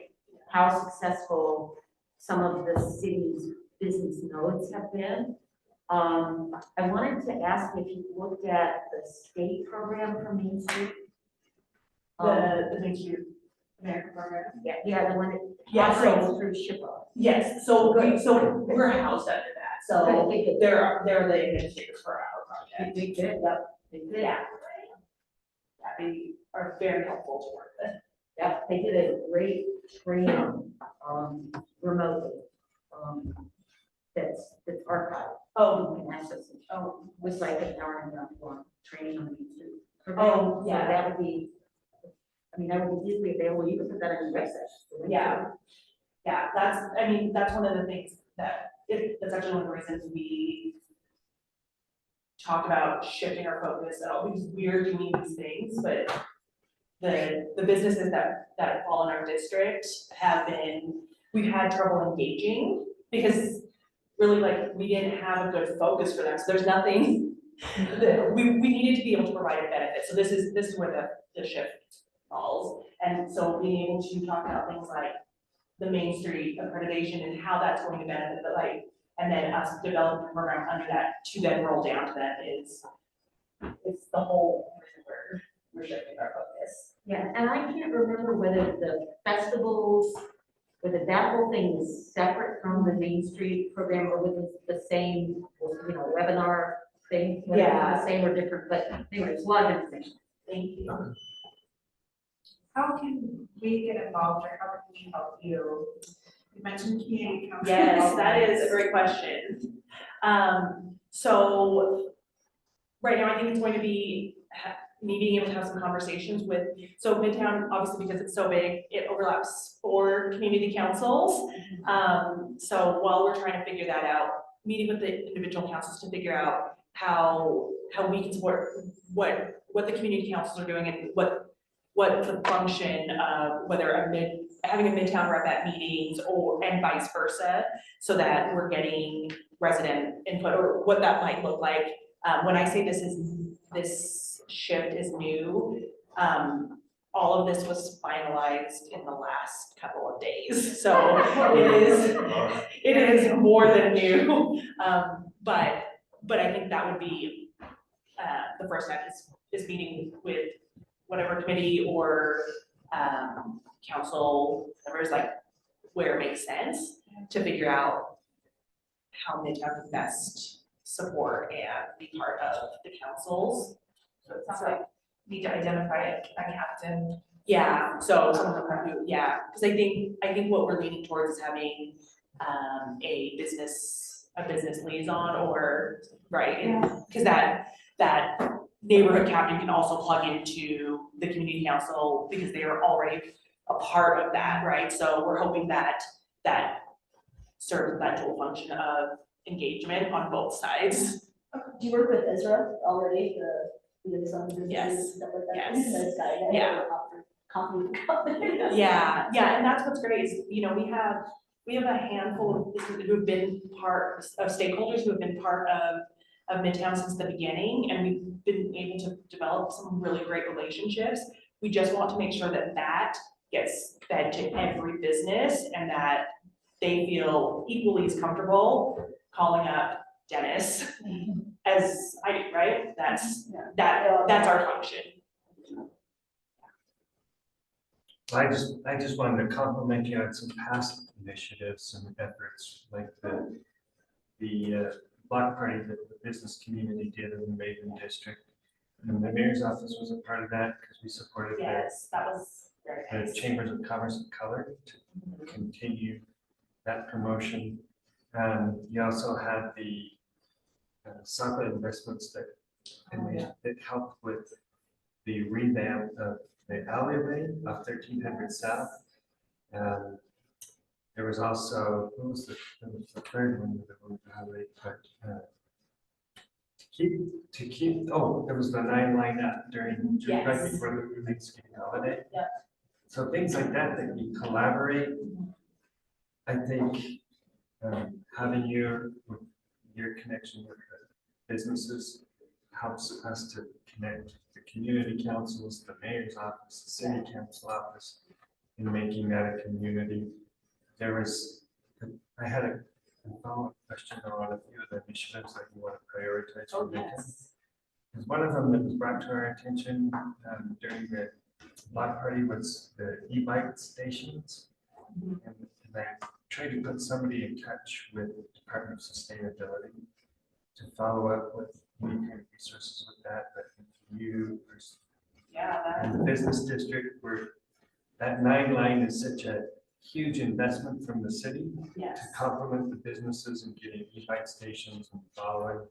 how successful some of the city's business nodes have been. I wanted to ask if you looked at the state program for Main Street. The Main Street America program. Yeah, the one that Yeah, so- operates through SHPO. Yes, so we're housed under that, so they're the administrators for our project. They did. Yeah. They are very helpful to work with. Yeah, they did a great training, remotely, that's archived. Oh. You can access it. Oh, it was like an hour and a half long training on YouTube. Oh, So yeah. that would be, I mean, that would be easily available, you can put that on your website. Yeah. Yeah, that's one of the things that's actually one of the reasons we talk about shifting our focus at all, because we're doing these things, but the businesses that fall in our district we've had trouble engaging, because really, like, we didn't have a good focus for them, so there's nothing that we needed to be able to provide a benefit, so this is where the shift falls. And so being able to talk about things like the Main Street accreditation and how that's going to benefit the light, and then us developing a program under that to then roll down to that it's the whole reason we're shifting our focus. Yeah, and I can't remember whether the festivals, whether that whole thing is separate from the Main Street program, or whether it's the same, you know, webinar thing. whether it's Yeah. The same or different, but anyway, it's a lot of information. Thank you. How can we get involved, or how can we help you? You mentioned community council. Yes, that is a great question. So right now, I think it's going to be me being able to have some conversations with, so Midtown, obviously because it's so big, it overlaps 4 community councils. So while we're trying to figure that out, meeting with the individual councils to figure out how we can support what the community councils are doing and what the function of whether having a Midtown rep at meetings and vice versa, so that we're getting resident input or what that might look like. When I say this shift is new, all of this was finalized in the last couple of days, so it is more than new. But I think that would be the first step is meeting with whatever committee or council members, like where it makes sense to figure out how Midtown can best support and be part of the councils. So it sounds like need to identify a captain. Yeah, so someone who, yeah, because I think what we're leaning towards is having a business liaison or, right, because that neighborhood captain can also plug into the community council because they are already a part of that, right? So we're hoping that serves that dual function of engagement on both sides. Do you work with Ezra already, the some businesses Yes. and stuff like that? Yes. He's a nice guy. Yeah. Yeah, and that's what's great is, you know, we have a handful of businesses who have been part of stakeholders who have been part of Midtown since the beginning, and we've been able to develop some really great relationships. We just want to make sure that gets fed to every business and that they feel equally as comfortable calling up Dennis as I do, right? That's our function. I just wanted to compliment you on some past initiatives and efforts, like the block party that the business community did in the Maven district. And the mayor's office was a part of that because we supported Yes, that was very nice. the Chambers of Commerce and Color to continue that promotion. You also had the SAPA investments that it helped with the revamp of the alleyway of 1300 South. There was also, what was the third one that we highlight, but there was the 9-line up during right before the Thanksgiving holiday. Yeah. So things like that you collaborate. I think having your connection with the businesses helps us to connect the community councils, the mayor's office, the city council office, in making that a community. I had a follow-up question on a few of the initiatives that you want to prioritize for Midtown. Because one of them that was brought to our attention during the block party was the e-bike stations. And I tried to put somebody in touch with the Department of Sustainability to follow up with any kind of resources with that, but you and the business district where that 9-line is such a huge investment from the city to complement the businesses and getting e-bike stations and following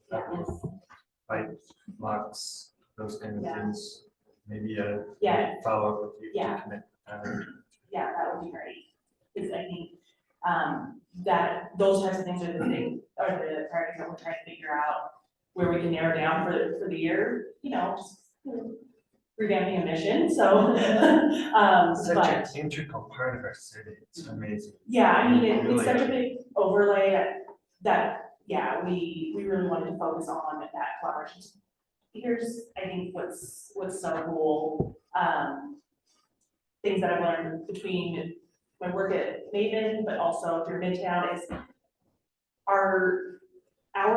bike locks, those kind of things. Maybe a follow up with you to connect. Yeah, that would be great. Because I think that those types of things are the priorities that we're trying to figure out where we can narrow down for the year, you know, just revamping a mission, so. Such an integral part of our city, it's amazing. Yeah, I mean, Really it's such a big overlay that we really wanted to focus on that collaboration. Here's, I think, what's so cool, things that I've learned between my work at Maven, but also through Midtown is our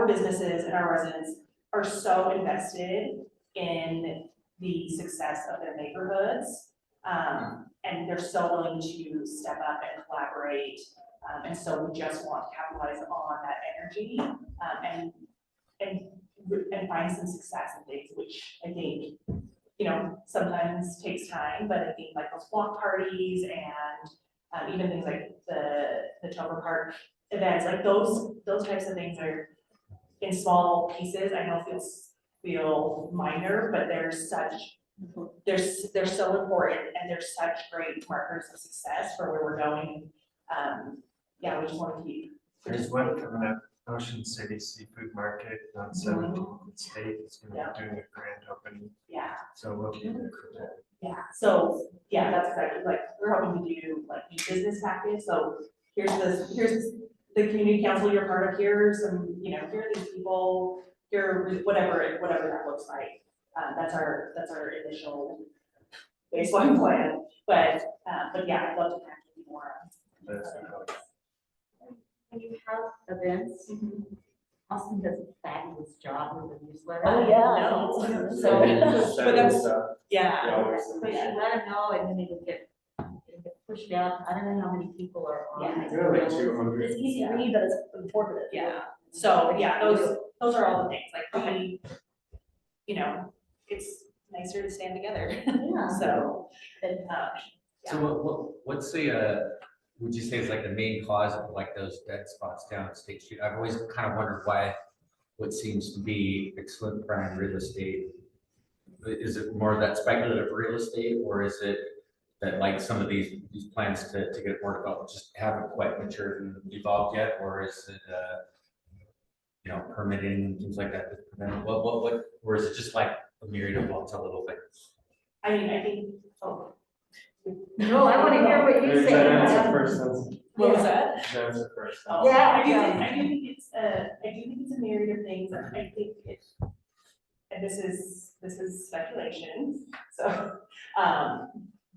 businesses and our residents are so invested in the success of their neighborhoods. And they're so willing to step up and collaborate. And so we just want to capitalize on that energy and find some success in things, which I think, you know, sometimes takes time, but I think like those block parties and even things like the Tober Park events, like those types of things are in small pieces. I know feel minor, but they're such they're so important and they're such great markers of success for where we're going. Yeah, we just want to keep. There's one coming up, Ocean City Seafood Market on 17th State, it's gonna be doing a grand opening, Yeah, so we'll be there for that. yeah, so, yeah, that's exactly, like, we're hoping to do like e-business package, so here's the community council you're part of, here's some, you know, here are these people, here, whatever that looks like. That's our initial baseline plan, but yeah, I'd love to connect with you more. That's When you have events, Austin does a fabulous job with the newsletter. Oh, yeah. No. So- But that's, Yeah, yeah, always. But you let them know and then they would get pushed out. I don't know how many people are on. Yeah. it. Yeah, like 200. It's easy to read, but it's informative. yeah, so, yeah, those are all the things, like, we, you know, it's nicer to stand together, Yeah. so, So what's the, would you say is like the main cause of like those dead spots down at State Street? I've always kind of wondered why what seems to be excellent prime real estate. Is it more of that speculative real estate, or is it that like some of these plans to get more developed just haven't quite matured and evolved yet, or is it you know, permitting and things like that? What, or is it just like a myriad of lots of little things? I mean, I think, oh. No, I want to hear what you say. That's the first sentence. What was that? That's the first. Oh, Yeah, I do think it's a myriad of things, and I think it, and this is speculation, so,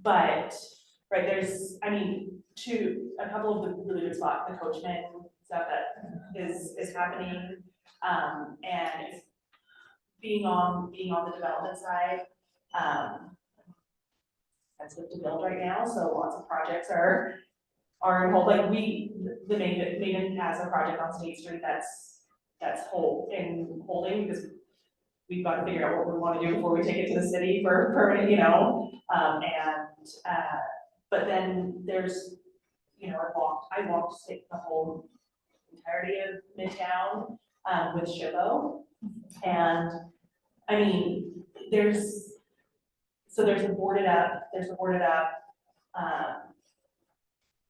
but, right, there's, I mean, a couple of the really good spots, the Coachman stuff that is happening, and being on the development side, that's what to build right now, so lots of projects are in hold, like the Maven has a project on State Street that's holding, because we've got to figure out what we want to do before we take it to the city for permanent, you know, but then there's, you know, I walked the whole entirety of Midtown, with Chavez, and, I mean, there's the boarded up,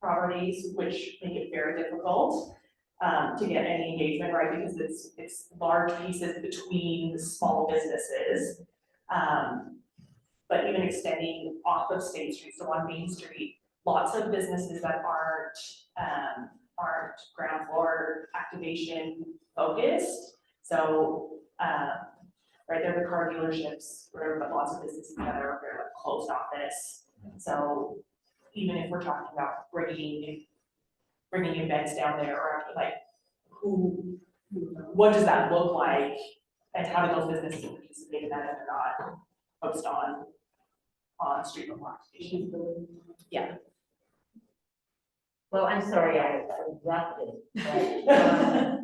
properties, which make it very difficult to get any engagement, right, because it's large pieces between small businesses. But even extending off of State Street, so on Main Street, lots of businesses that aren't ground floor activation focused. So, right, they're the car dealerships, whatever, but lots of businesses that are very like closed office. So even if we're talking about bringing events down there, or like what does that look like, and how do those businesses participate in that if they're not focused on street level activation? Yeah. Well, I'm sorry, I interrupted, but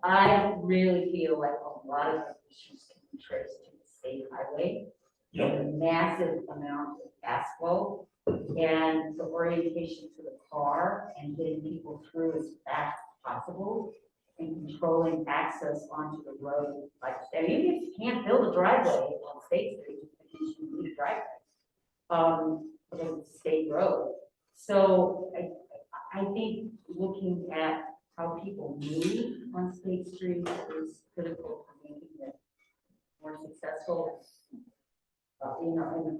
I really feel like a lot of the issues can be traced to the state highway. The massive amount of asphalt and the orientation to the car and getting people through as fast as possible and controlling access onto the road. Like, I mean, if you can't build a driveway on State Street, you need a driveway. Because it's a state road. So I think looking at how people move on State Street is critical for making it more successful. You know, and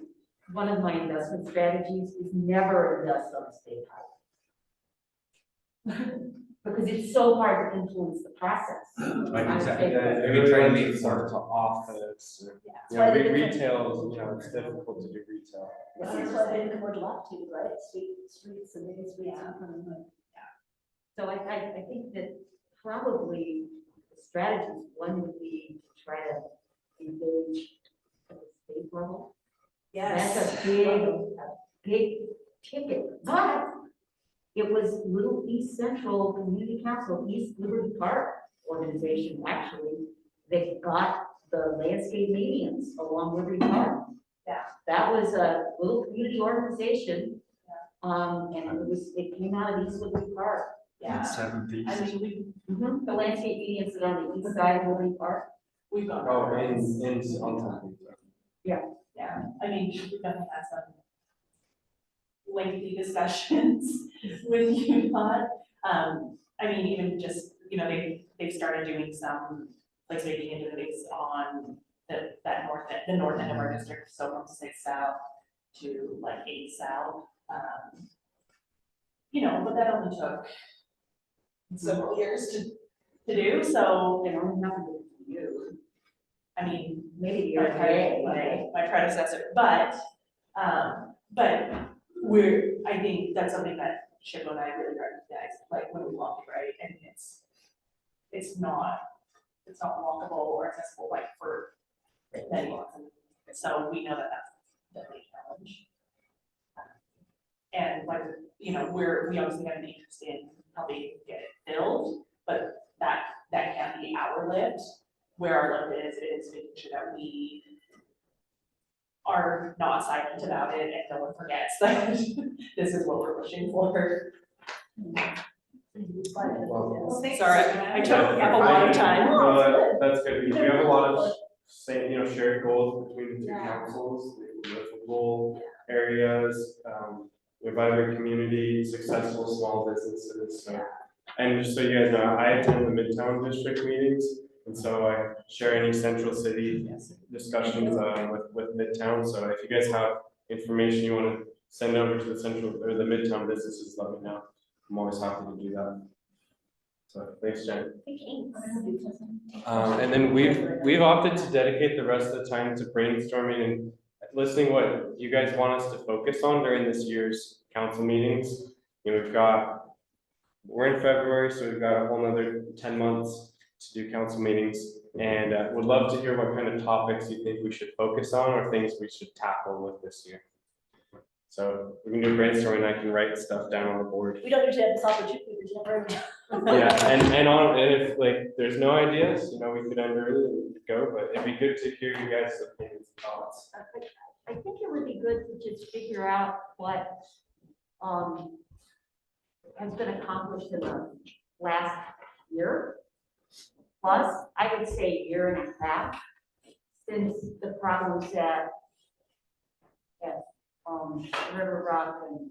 one of my investment strategies is never invest on a state highway. Because it's so hard to influence the process. Like on exactly. state roads. Maybe try to make it more more to office. Yeah. You know, retail, you know, it's difficult to do retail. That's why they become more dilapidated, right? Streets and main streets. So I think that probably the strategies, one would be to try to engage at the state level. Yes. That's a big ticket, but it was Little East Central Community Council, East Liberty Park organization, actually, that got the landscape medians along Liberty Park. Yeah. That was a little community organization. And it came out of East Liberty Park. Yeah. 70s. I mean, The landscape medians that are on the east side of Liberty Park. we've got. Oh, in Untitled. Yeah. Yeah, I mean, we've definitely had some lengthy discussions with UDOT. I mean, even just, you know, they've started doing some placemaking activities on the north end of our district, so from 6 south to like 8 south. You know, but that only took several years to do, so. They don't have to do it for you. I mean, Maybe my you're okay, my predecessor, but I think that's something that Chip and I really recognize, like when we walk, right, and it's not walkable or accessible, like for anyone, so we know that that's definitely a challenge. And like, you know, we obviously have an interest in helping get it filled, but that can't be our lift. Where our lift is making sure that we are not silent about it and no one forgets that this is what we're pushing for. Sorry, I took up a lot of time. No, that's good, because we have a lot of same, shared goals between the two councils, livable areas, vibrant community, successful small businesses, so. And just so you guys know, I attend the Midtown district meetings, and so I share any central city discussions with Midtown, so if you guys have information you want to send over to the central or the Midtown businesses, let me know. I'm always happy to do that. So thanks, Jen. And then we've opted to dedicate the rest of the time to brainstorming and listening what you guys want us to focus on during this year's council meetings. We're in February, so we've got a whole nother 10 months to do council meetings, and would love to hear what kind of topics you think we should focus on or things we should tackle with this year. So we can do brainstorming. I can write stuff down on the board. We don't usually have this opportunity, we never. Yeah, and if like there's no ideas, we could end early and go, but it'd be good to hear you guys' opinions and thoughts. I think it would be good to just figure out what has been accomplished in the last year. Plus, I would say 1.5 years since the problems at River Rock and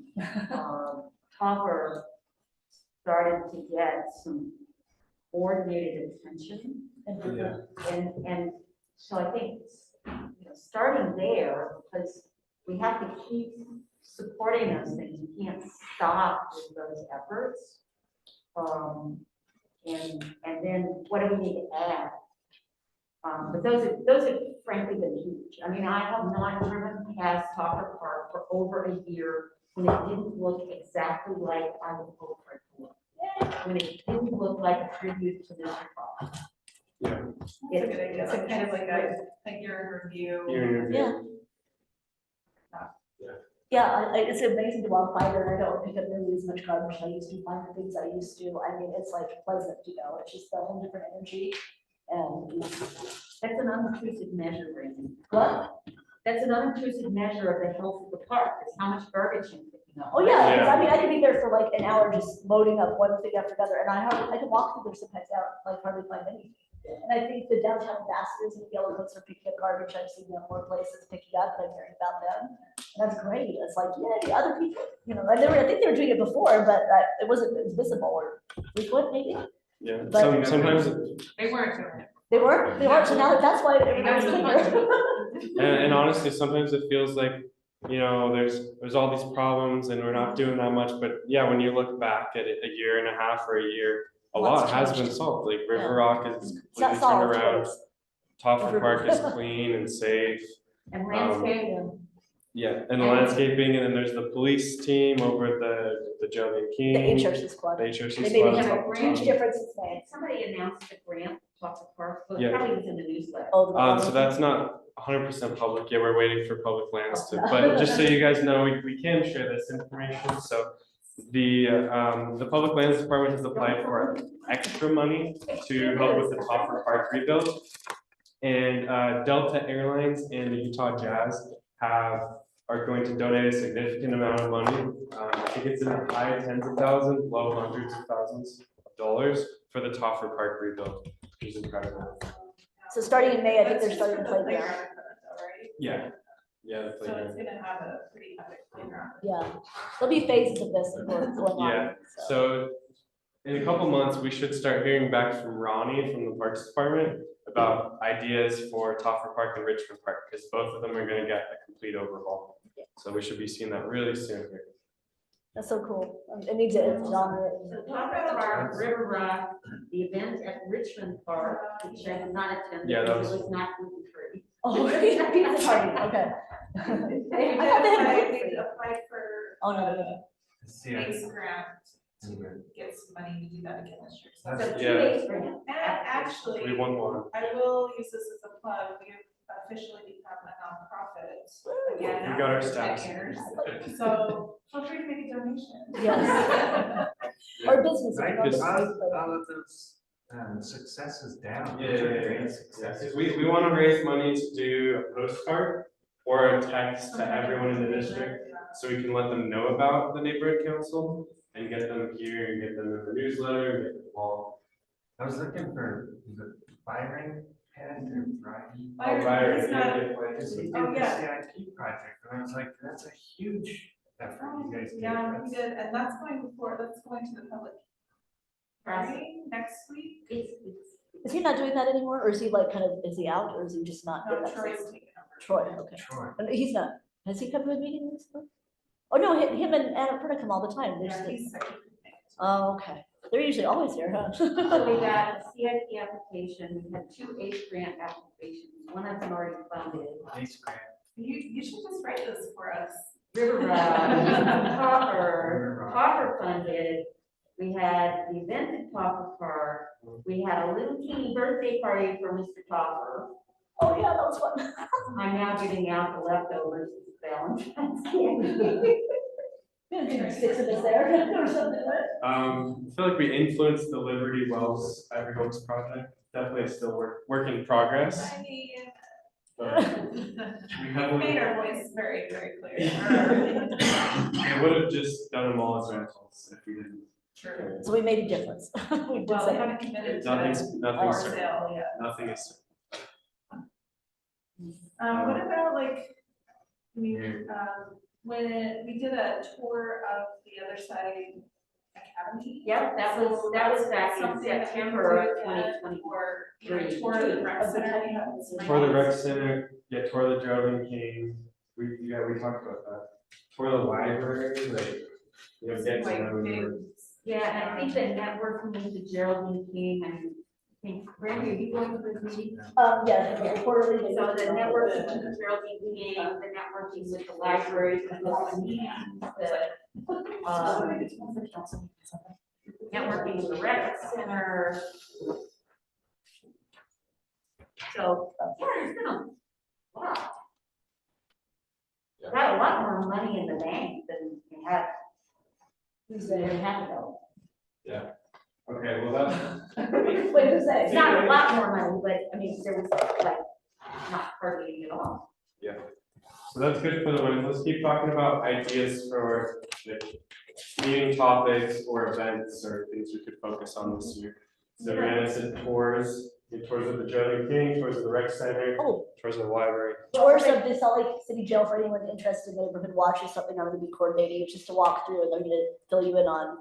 Topper started to get some coordinated attention. And so I think starting there, because we have to keep supporting those things. You can't stop with those efforts. And then what do we need to add? But those have frankly been huge. I mean, I have not driven past Topper Park for over a year when it didn't look exactly like I would hope for it to look. When it didn't look like a tribute to this park. Yeah. It's a good idea. It's kind of like a year in review. Yeah. Yeah, it's amazing to walk by there, and I don't pick up nearly as much garbage as I used to find the things I used to. I mean, it's like pleasant, it's just a whole different energy. And that's an unobtrusive measure, Brandon. What? That's an unobtrusive measure of the health of the park, is how much garbage you're picking up. Oh, yeah, because I mean, I could be there for like an hour just loading up one thing after another, and I can walk through there sometimes out, like hardly find anything. And I think the downtown ambassadors and the yellow books are picking up garbage. I've seen them more places picking up, and I'm hearing about them. And that's great. It's like, yeah, other people, I think they were doing it before, but it wasn't as visible or frequent, maybe. Yeah, But sometimes. They weren't doing it. They weren't, so now that's why everybody's cleaner. And honestly, sometimes it feels like, there's all these problems and we're not doing that much, but yeah, when you look back at it 1.5 years or a year, a lot has been solved. Like River Rock is completely turned around. Topper Park is clean and safe. And landscaping. Yeah, and the landscaping, and then there's the police team over at the Jolene King. The HRC squad. The HRC They made a squad. huge difference in Spain. Somebody announced a grant, Topper Park, but Yeah. probably was in the newsletter. So that's not 100% public yet. We're waiting for public lands to, but just so you guys know, we can share this information. So the public lands department has applied for extra money to help with the Topper Park rebuild. And Delta Airlines and the Utah Jazz are going to donate a significant amount of money. I think it's in the high tens of thousands, low hundreds of thousands of dollars for the Topper Park rebuild, which is incredible. So starting in May, I think they're starting to play there. Yeah, yeah. the So playground. it's gonna have a pretty epic playground. Yeah, there'll be phases of this going on. Yeah, so in a couple months, we should start hearing back from Ronnie from the Parks Department about ideas for Toffer Park and Richmond Park, because both of them are gonna get a complete overhaul. So we should be seeing that really soon here. That's so cool. It needs it, it's genre. So Toffer Park, River Rock, the event at Richmond Park, which I did not attend Yeah, that because was- it was not gluten free. Oh, pizza party, okay. I thought they had They applied for Oh, no, base grant to get some money to do that again this year. So So that's- two Yeah. days for him. And actually, We won one. I will use this as a plug. We have officially become a nonprofit again. We got our after 10 stats. years. So feel free to make a donation. Yes. Or business. Right, or because business. all of those successes down. Yeah, yeah. 'Cause we wanna raise money to do a postcard or a text to everyone in the district, so we can let them know about the neighborhood council and get them here and get them in the newsletter, get them all. I was looking for, is it Byron Head or Brian? Byron, Byron, he's not- yeah, Because he did Oh, the yeah. CIP project, and I was like, that's a huge effort you guys did. Yeah, we did, and that's going to the public hearing next week. Is he not doing that anymore, or is he like kind of, is he out, or is he just not? No, doing that? Troy's taking over. Troy, okay. Troy. And he's not, has he come to a meeting this month? Oh, no, him and Annapurna come all the time. They're Yeah, just- he's second. Oh, okay. They're usually always here, huh? So we got a CIP application, we had 2 ACE grant applications, one of them already funded. Ace grant. You should just write this for us. River Rock, Toffer funded. We had the event at Toffer Park. We had a little teeny birthday party for Mr. Toffer. Oh, yeah, that was fun. I'm now giving out the leftovers of Valentine's candy. Maybe 6 of us there or something, right? I feel like we influenced the Liberty Wells Ivory Oaks project, definitely still work in progress. I mean, But we we have, made our voice very, very clear. we would have just done them all as rentals if we didn't. True. So we made a difference. We did Well, we say. haven't committed to Nothing's our certain. sale yet. Nothing is certain. What about like, I mean, when we did a tour of the other side academy? Yep, that was So back that's in something that we can September do of again, 2020. Or, you know, tour of the rec center. you know, it's For the nice. rec center, yeah, tour the Geraldine King, we talked about that. For the library, like, you know, get to Like know big- your. Yeah, I think that networking with the Geraldine King, I think, Brandy, are you going to this meeting? Yeah, quarterly. So the networking with the Geraldine King, the networking with the libraries, the meetings, networking with the rec center. So, yeah, there's been a lot. Got a lot more money in the bank than we had. Who's there? Half ago. Yeah, okay, well, that. Wait, who's that? It's not a lot more money, but I mean, there was like, not hardly any at all. Yeah, so that's good for the one. Let's keep talking about ideas for like, meeting topics or events or things we could focus on this year. So Rihanna said tours of the Geraldine King, tours of the rec center, Oh. tours of the library. Tours of the Salt Lake City Jail for anyone interested in neighborhood watch is something I'm gonna be coordinating. It's just to walk through and I'm gonna fill you in on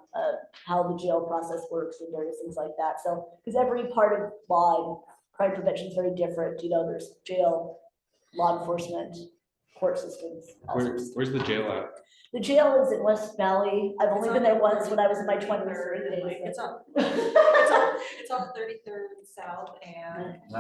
how the jail process works and various things like that. So, because every part of law and crime prevention is very different. You know, there's jail, law enforcement, court systems. all sorts. Where's the jail at? The jail is in West Valley. I've only been there once when I was in my 20s. It's on, it's on 33rd South and. It's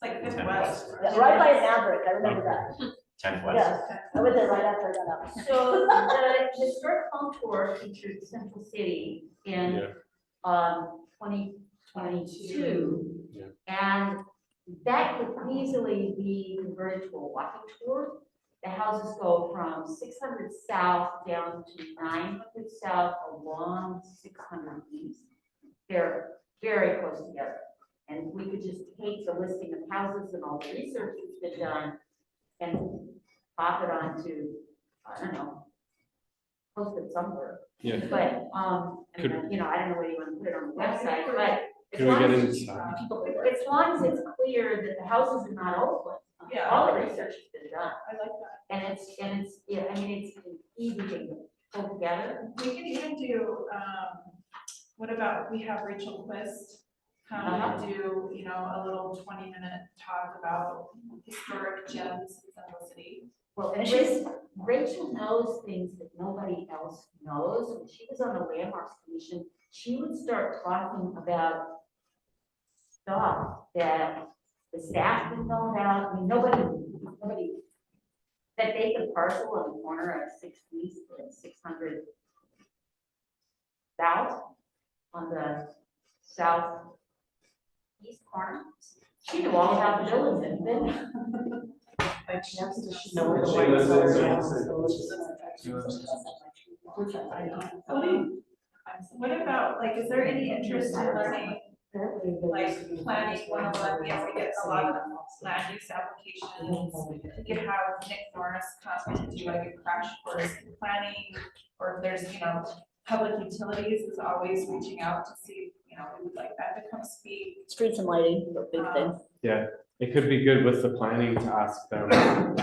like Fifth West. Yeah, right by Maverick, I remember that. 10th West. Yeah, I went there right after I got out. So the historic home tour featured Central City in 2022. Yeah. And that could easily be converted to a walking tour. The houses go from 600 south down to 900 south along 600 east. They're very close together. And we could just take the listing of houses and all the research that's been done and pop it onto, I don't know, post it somewhere. Yeah. But, Could- you know, I don't know whether you want to put it on the website, but. as Can we long get as- inside? As long as it's clear that the houses are not Oakland, Yeah. All the research has been done, I like that. and it's, yeah, I mean, it's an easy thing to pull together. We can even do, what about, we have Rachel Quist come and do, you know, a little 20-minute talk about historic gems in Central City. Well, And she's- Rachel knows things that nobody else knows. When she was on the Landmarks Commission, she would start talking about stuff that the staff didn't know about. I mean, nobody, that vacant parcel on the corner of 6 East and 600 South on the southeast corner. She knew all about the buildings and then. By chance, does she know where the She white lives in cells San are? What about, like, is there any interest in learning, like, planning 101? Yes, we get a lot of land use applications. We could have Nick Norris come and do like a crash course in planning, or if there's, you know, public utilities is always reaching out to see, you know, we would like that to come speak. Streets and lighting, a big thing. Yeah, it could be good with the planning to ask them,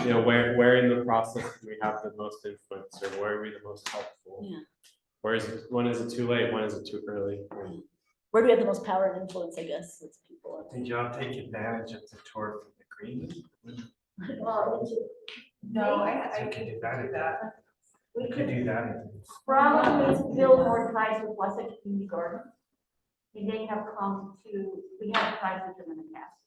you know, where in the process do we have the most influence, or where are we the most helpful? Yeah. When is it too late? When is it too early? Where do we have the most power and influence, I guess, with people? Did y'all take advantage of the tour from the Green? No, I So we could do that. We We could could do that. probably build more ties with Blessed Community Garden. And they have come to, we have ties with them in the past.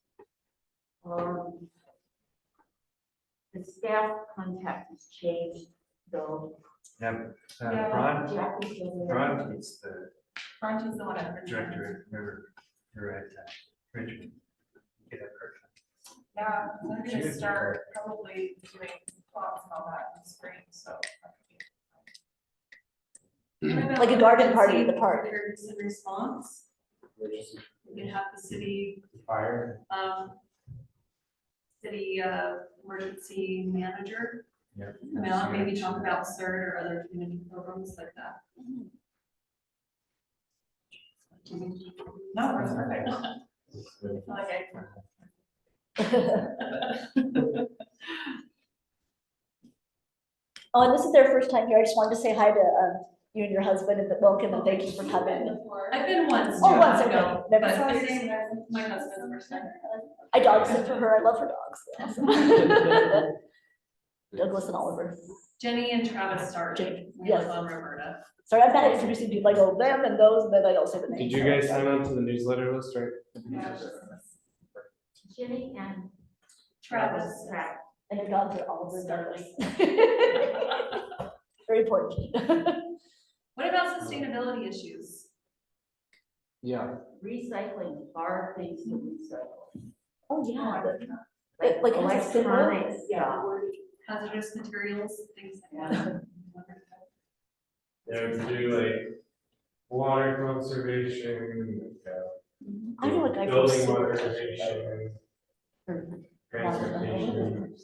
The staff contact has changed, though. Yeah, Yeah. Jackie's been there. Bronte's the Bronte's the one at Richmond. director, remember, you're at Richmond. Get that person. Yeah, they're gonna start probably doing plots and all that in the spring, so. Like a garden party in the park. Emergency response, we can have the city, Fire. city, emergency manager. Yeah. Come out, maybe talk about CERT or other community programs like that. No, that's perfect. Oh, and this is their first time here. I just wanted to say hi to you and your husband and welcome and thank you for coming. I've been once. Oh, too, once, I okay. know, Never but mind. same as my husband's first time. I dog sit for her. I love her dogs. Douglas and Oliver. Jenny and Travis started. We yes. live on Roberta. Sorry, I'm bad at introducing people. I go them and those, and then I don't say the name. Did you guys sign on to the newsletter list, right? Jimmy and Travis. And your dogs are Oliver and Douglas. Very important. What about sustainability issues? Yeah. Recycling, hard things to recycle. Oh, yeah. Like electronics, yeah. Hazardous materials, things like that. Yeah, we could do like water conservation, I know a guy from building Sewer. modernization, transportation.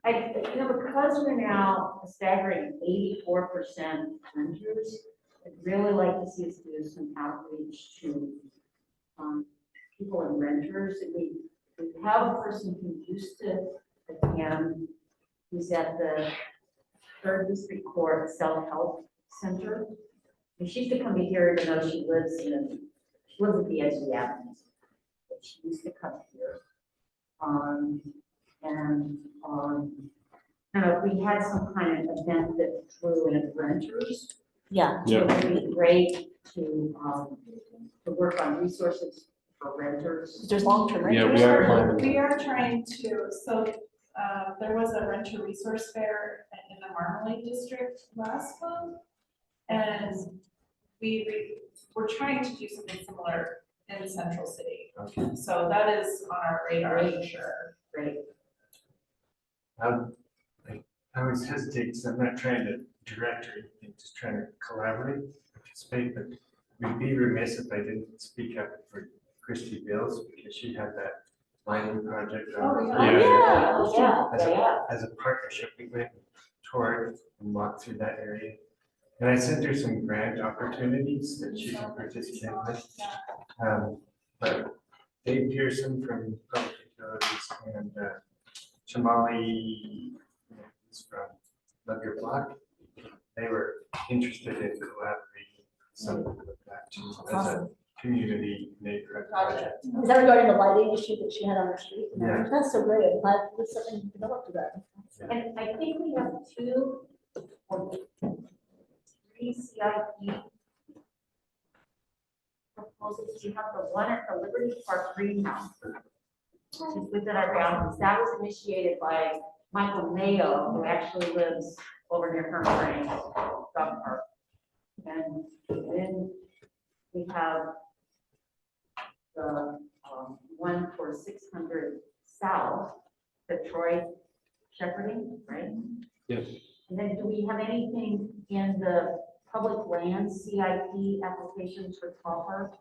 You know, because we're now a staggering 84% renters, I'd really like to see us do some outreach to people and renters. And we have a person who used to attend, who's at the 3rd District Court Self-Help Center. And she used to come to here, even though she lives at the edge of the avenue. But she used to come here. I don't know, if we had some kind of event that drew in renters. Yeah. It would be great to work on resources for renters. There's long-term Yeah, renters. we are planning. We are trying to, so there was a renter resource fair in the Marmalade District last month. And we're trying to do something similar in Central City. Okay. So that is on our radar for sure. Great. I always hesitate, because I'm not trying to direct or anything, just trying to collaborate, participate, but we'd be remiss if I didn't speak up for Christy Bills, because she had that mining project. Oh, Yeah. As a partnership, we went and toured and walked through that area. And I sent her some grant opportunities that she can participate with. But Dave Pearson from Public Utilities and Shamali is from Love Your Block. They were interested in collaborating something with that too, as a community neighborhood project. Is that regarding the lighting issue that she had on her street? Yeah. That's so great. I'm glad there's something developed to that. And I think we have 2 or 3 CIP proposals. We have the one at the Liberty Park Greenhouse, which is within our boundaries. That was initiated by Michael Mayo, who actually lives over near Kern Springs, Dog Park. And then we have the one for 600 South, the Troy Shepherding, right? Yes. And then do we have anything in the public land CIP applications for Copper?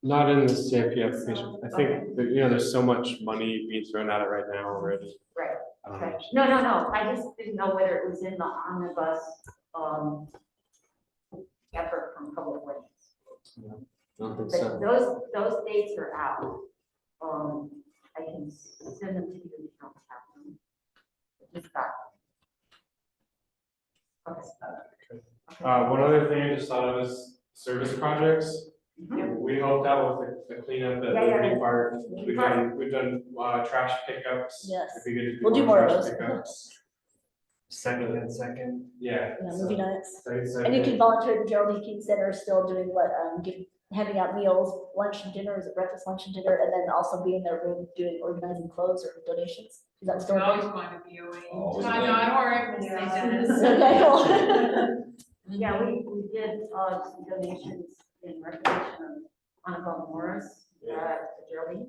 Not in the CIP application. I think that, there's so much money being thrown at it right now already. Right, okay. No, I just didn't know whether it was in the omnibus, effort from public lands. I don't think But so. those dates are out. I can send them to you if you don't have them. Just got them. Okay. One other thing I just thought of is service projects. We helped out with the cleanup at Liberty Park. We've done trash pickups. Yes. It'd be good to do We'll do more of trash those. pickups. Second and second. Yeah. Yeah, movie nights. So And you can volunteer at the Geraldine King Center, still doing what, handing out meals, lunch and dinner, is it breakfast, lunch and dinner, and then also be in their room doing, organizing clothes or donations. Is that still? Always good? going to be away. Oh, I know, I'm already. Okay, cool. Yeah, we did, some donations in recognition of Annabelle Morris, at Geraldine.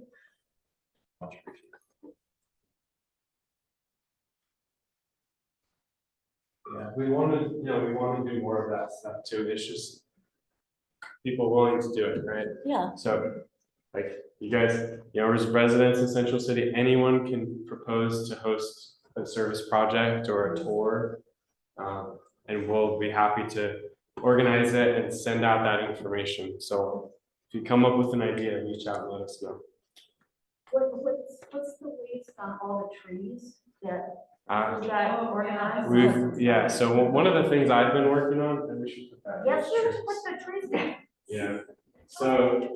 Yeah, we want to do more of that stuff too. It's just people willing to do it, right? Yeah. So, like, you guys, as residents in Central City, anyone can propose to host a service project or a tour. And we'll be happy to organize it and send out that information. So if you come up with an idea, reach out and let us know. What's the latest on all the trees that you got organized? So one of the things I've been working on, and we should put that. Yes, you put the trees down. Yeah, so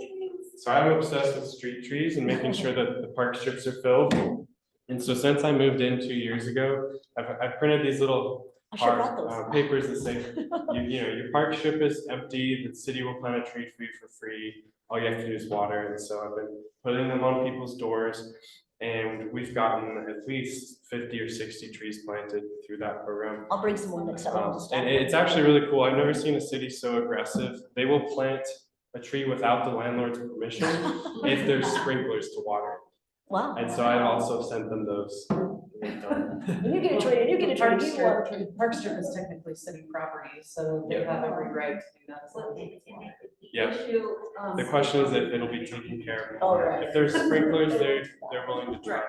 I'm obsessed with street trees and making sure that the park strips are filled. And so since I moved in 2 years ago, I've printed these little papers that say, your park strip is empty, the city will plant a tree for you for free. All you have to do is water. And so I've been putting them on people's doors. And we've gotten at least 50 or 60 trees planted through that program. I'll bring some more next time. And it's actually really cool. I've never seen a city so aggressive. They will plant a tree without the landlord's permission if there's sprinklers to water. Wow. And so I've also sent them those. You get a tree, you get a tree, you want a tree. Park Strip is technically city property, so they have every right to do that. Yeah. The question is if it'll be taken care of. Oh, right. If there's sprinklers, they're willing to try.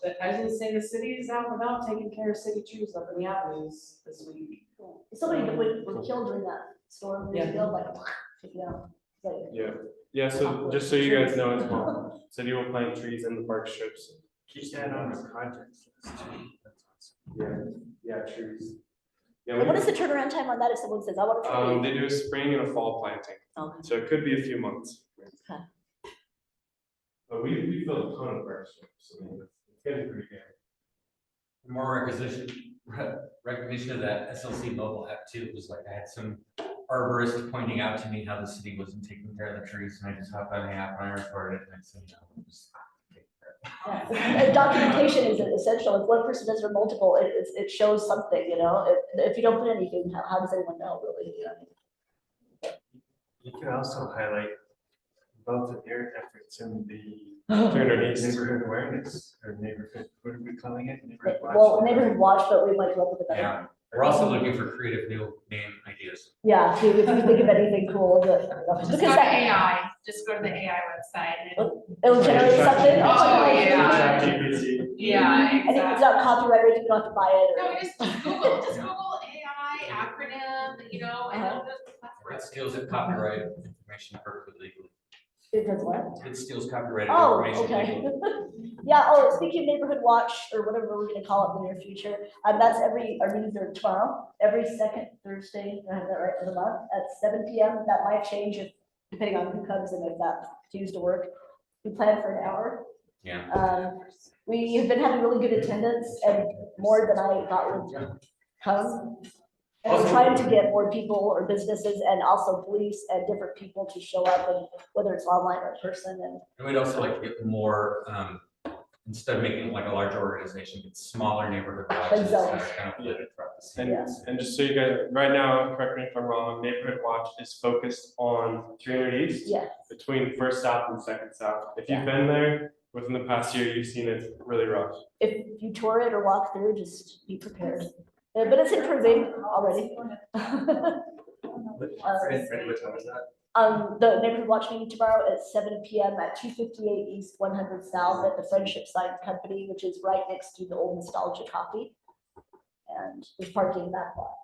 But I was gonna say, the city is out and about taking care of city trees up in the avenues this week. Somebody was killed during that storm, they feel like, take it out. Like, Yeah, so just so you guys know as well, city will plant trees in the park strips. Keep that on the project list too. Yeah, trees. and what is the turnaround time on that if someone says, I want a tree? They do a spring and a fall planting. Okay. So it could be a few months. Okay. But we built a ton of park strips. I mean, it's getting pretty good. More recognition of that SLC mobile app too, was like I had some arborist pointing out to me how the city wasn't taking care of the trees, and I just hopped on the app and I recorded it and I said, just take care of it. And documentation is essential. If one person does it or multiple, it shows something, if you don't put anything, how does anyone know really? You can also highlight both of your efforts in the neighborhood awareness or neighborhood, what are we calling it? Neighborhood watch. Well, neighborhood watch, but we might come up with another. Yeah, we're also looking for creative new name ideas. Yeah, if you think of anything cool, Just go to AI, just go to the AI website. And it'll generate something. Oh, yeah. ChatGPT. Yeah, And if it's not copyright, you don't have to buy it. No, just Google AI acronym, and it'll just. It steals it copyright information perfectly legally. Because what? It steals copyrighted Oh, information. okay. legally. Yeah, oh, speaking of neighborhood watch or whatever we're gonna call it in the near future, that's our meetings are tomorrow, every second Thursday, I have that right, of the month at 7 PM. That might change if, depending on who comes and if that continues to work. We plan for an hour. Yeah. We have been having really good attendance and more than I thought would come. And we're trying to get more people or businesses and also police and different people to show up, and whether it's online or in person. And we'd also like to get more, instead of making it like a large organization, get smaller neighborhood watches that are kind of flitted throughout the city. And just so you guys, right now, correct me if I'm wrong, Neighborhood Watch is focused on 300 East. Yeah. Between First South and Second South. If you've been there within the past year, you've seen it's really rough. If you tour it or walk through, just be prepared. But it's improving already. What time is that? The neighborhood watch meeting tomorrow at 7 PM at 258 East, 100 South at the Friendship Sign Company, which is right next to the old Nostalgia Coffee. And there's parking in that lot.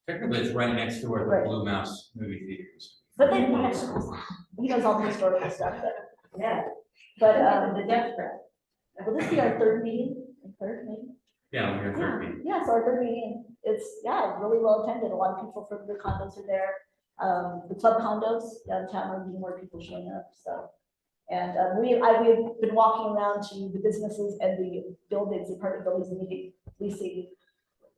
Technically, it's right next to where Right. the Blue Mouse movie theater is. But they, he knows all the historical stuff, but, Yeah. but, The death threat. will this be our third meeting? Third meeting? Yeah, we're 13. Yeah, so our third meeting, it's, yeah, really well attended. A lot of people from the condos are there. The club condos downtown are getting more people showing up, so. And we've been walking around to the businesses and the buildings, apartment buildings, and meeting leasing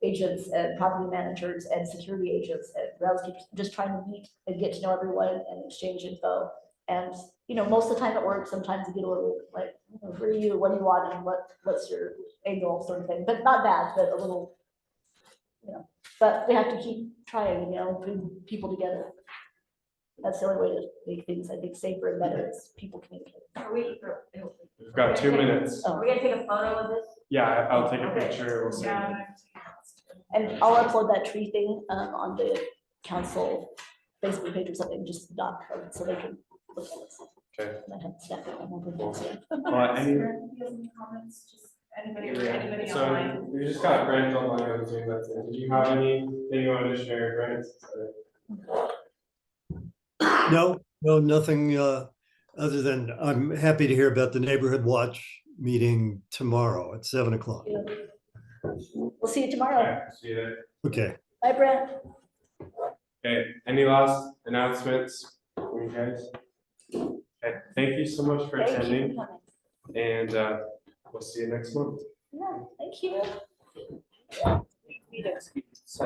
agents and property managers and security agents and groundskeepers, just trying to meet and get to know everyone and exchange info. And, you know, most of the time at work, sometimes you get a little like, who are you, what do you want, and what's your angle sort of thing, but not bad, but a little, you know, but we have to keep trying, you know, bring people together. That's the only way to make things, I think, safer and better, is people communicate. We've got 2 minutes. Oh. Are we gonna take a photo of this? Yeah, I'll take a Okay. picture. We'll see. And I'll upload that tree thing on the council Facebook page or something, just so they can look at it. Okay. I have to snap it, I won't put it in. Any comments, just anybody So online? we just got Grant online on Zoom. That's it. Did you have anything you wanted to share, Grant? No, nothing other than I'm happy to hear about the neighborhood watch meeting tomorrow at 7 o'clock. We'll see you tomorrow. Yeah, see you there. Okay. Bye, Brent. Okay, any last announcements from you guys? Okay, thank you so much for Thank you attending, for coming. and we'll see you next month. Yeah, thank you. So.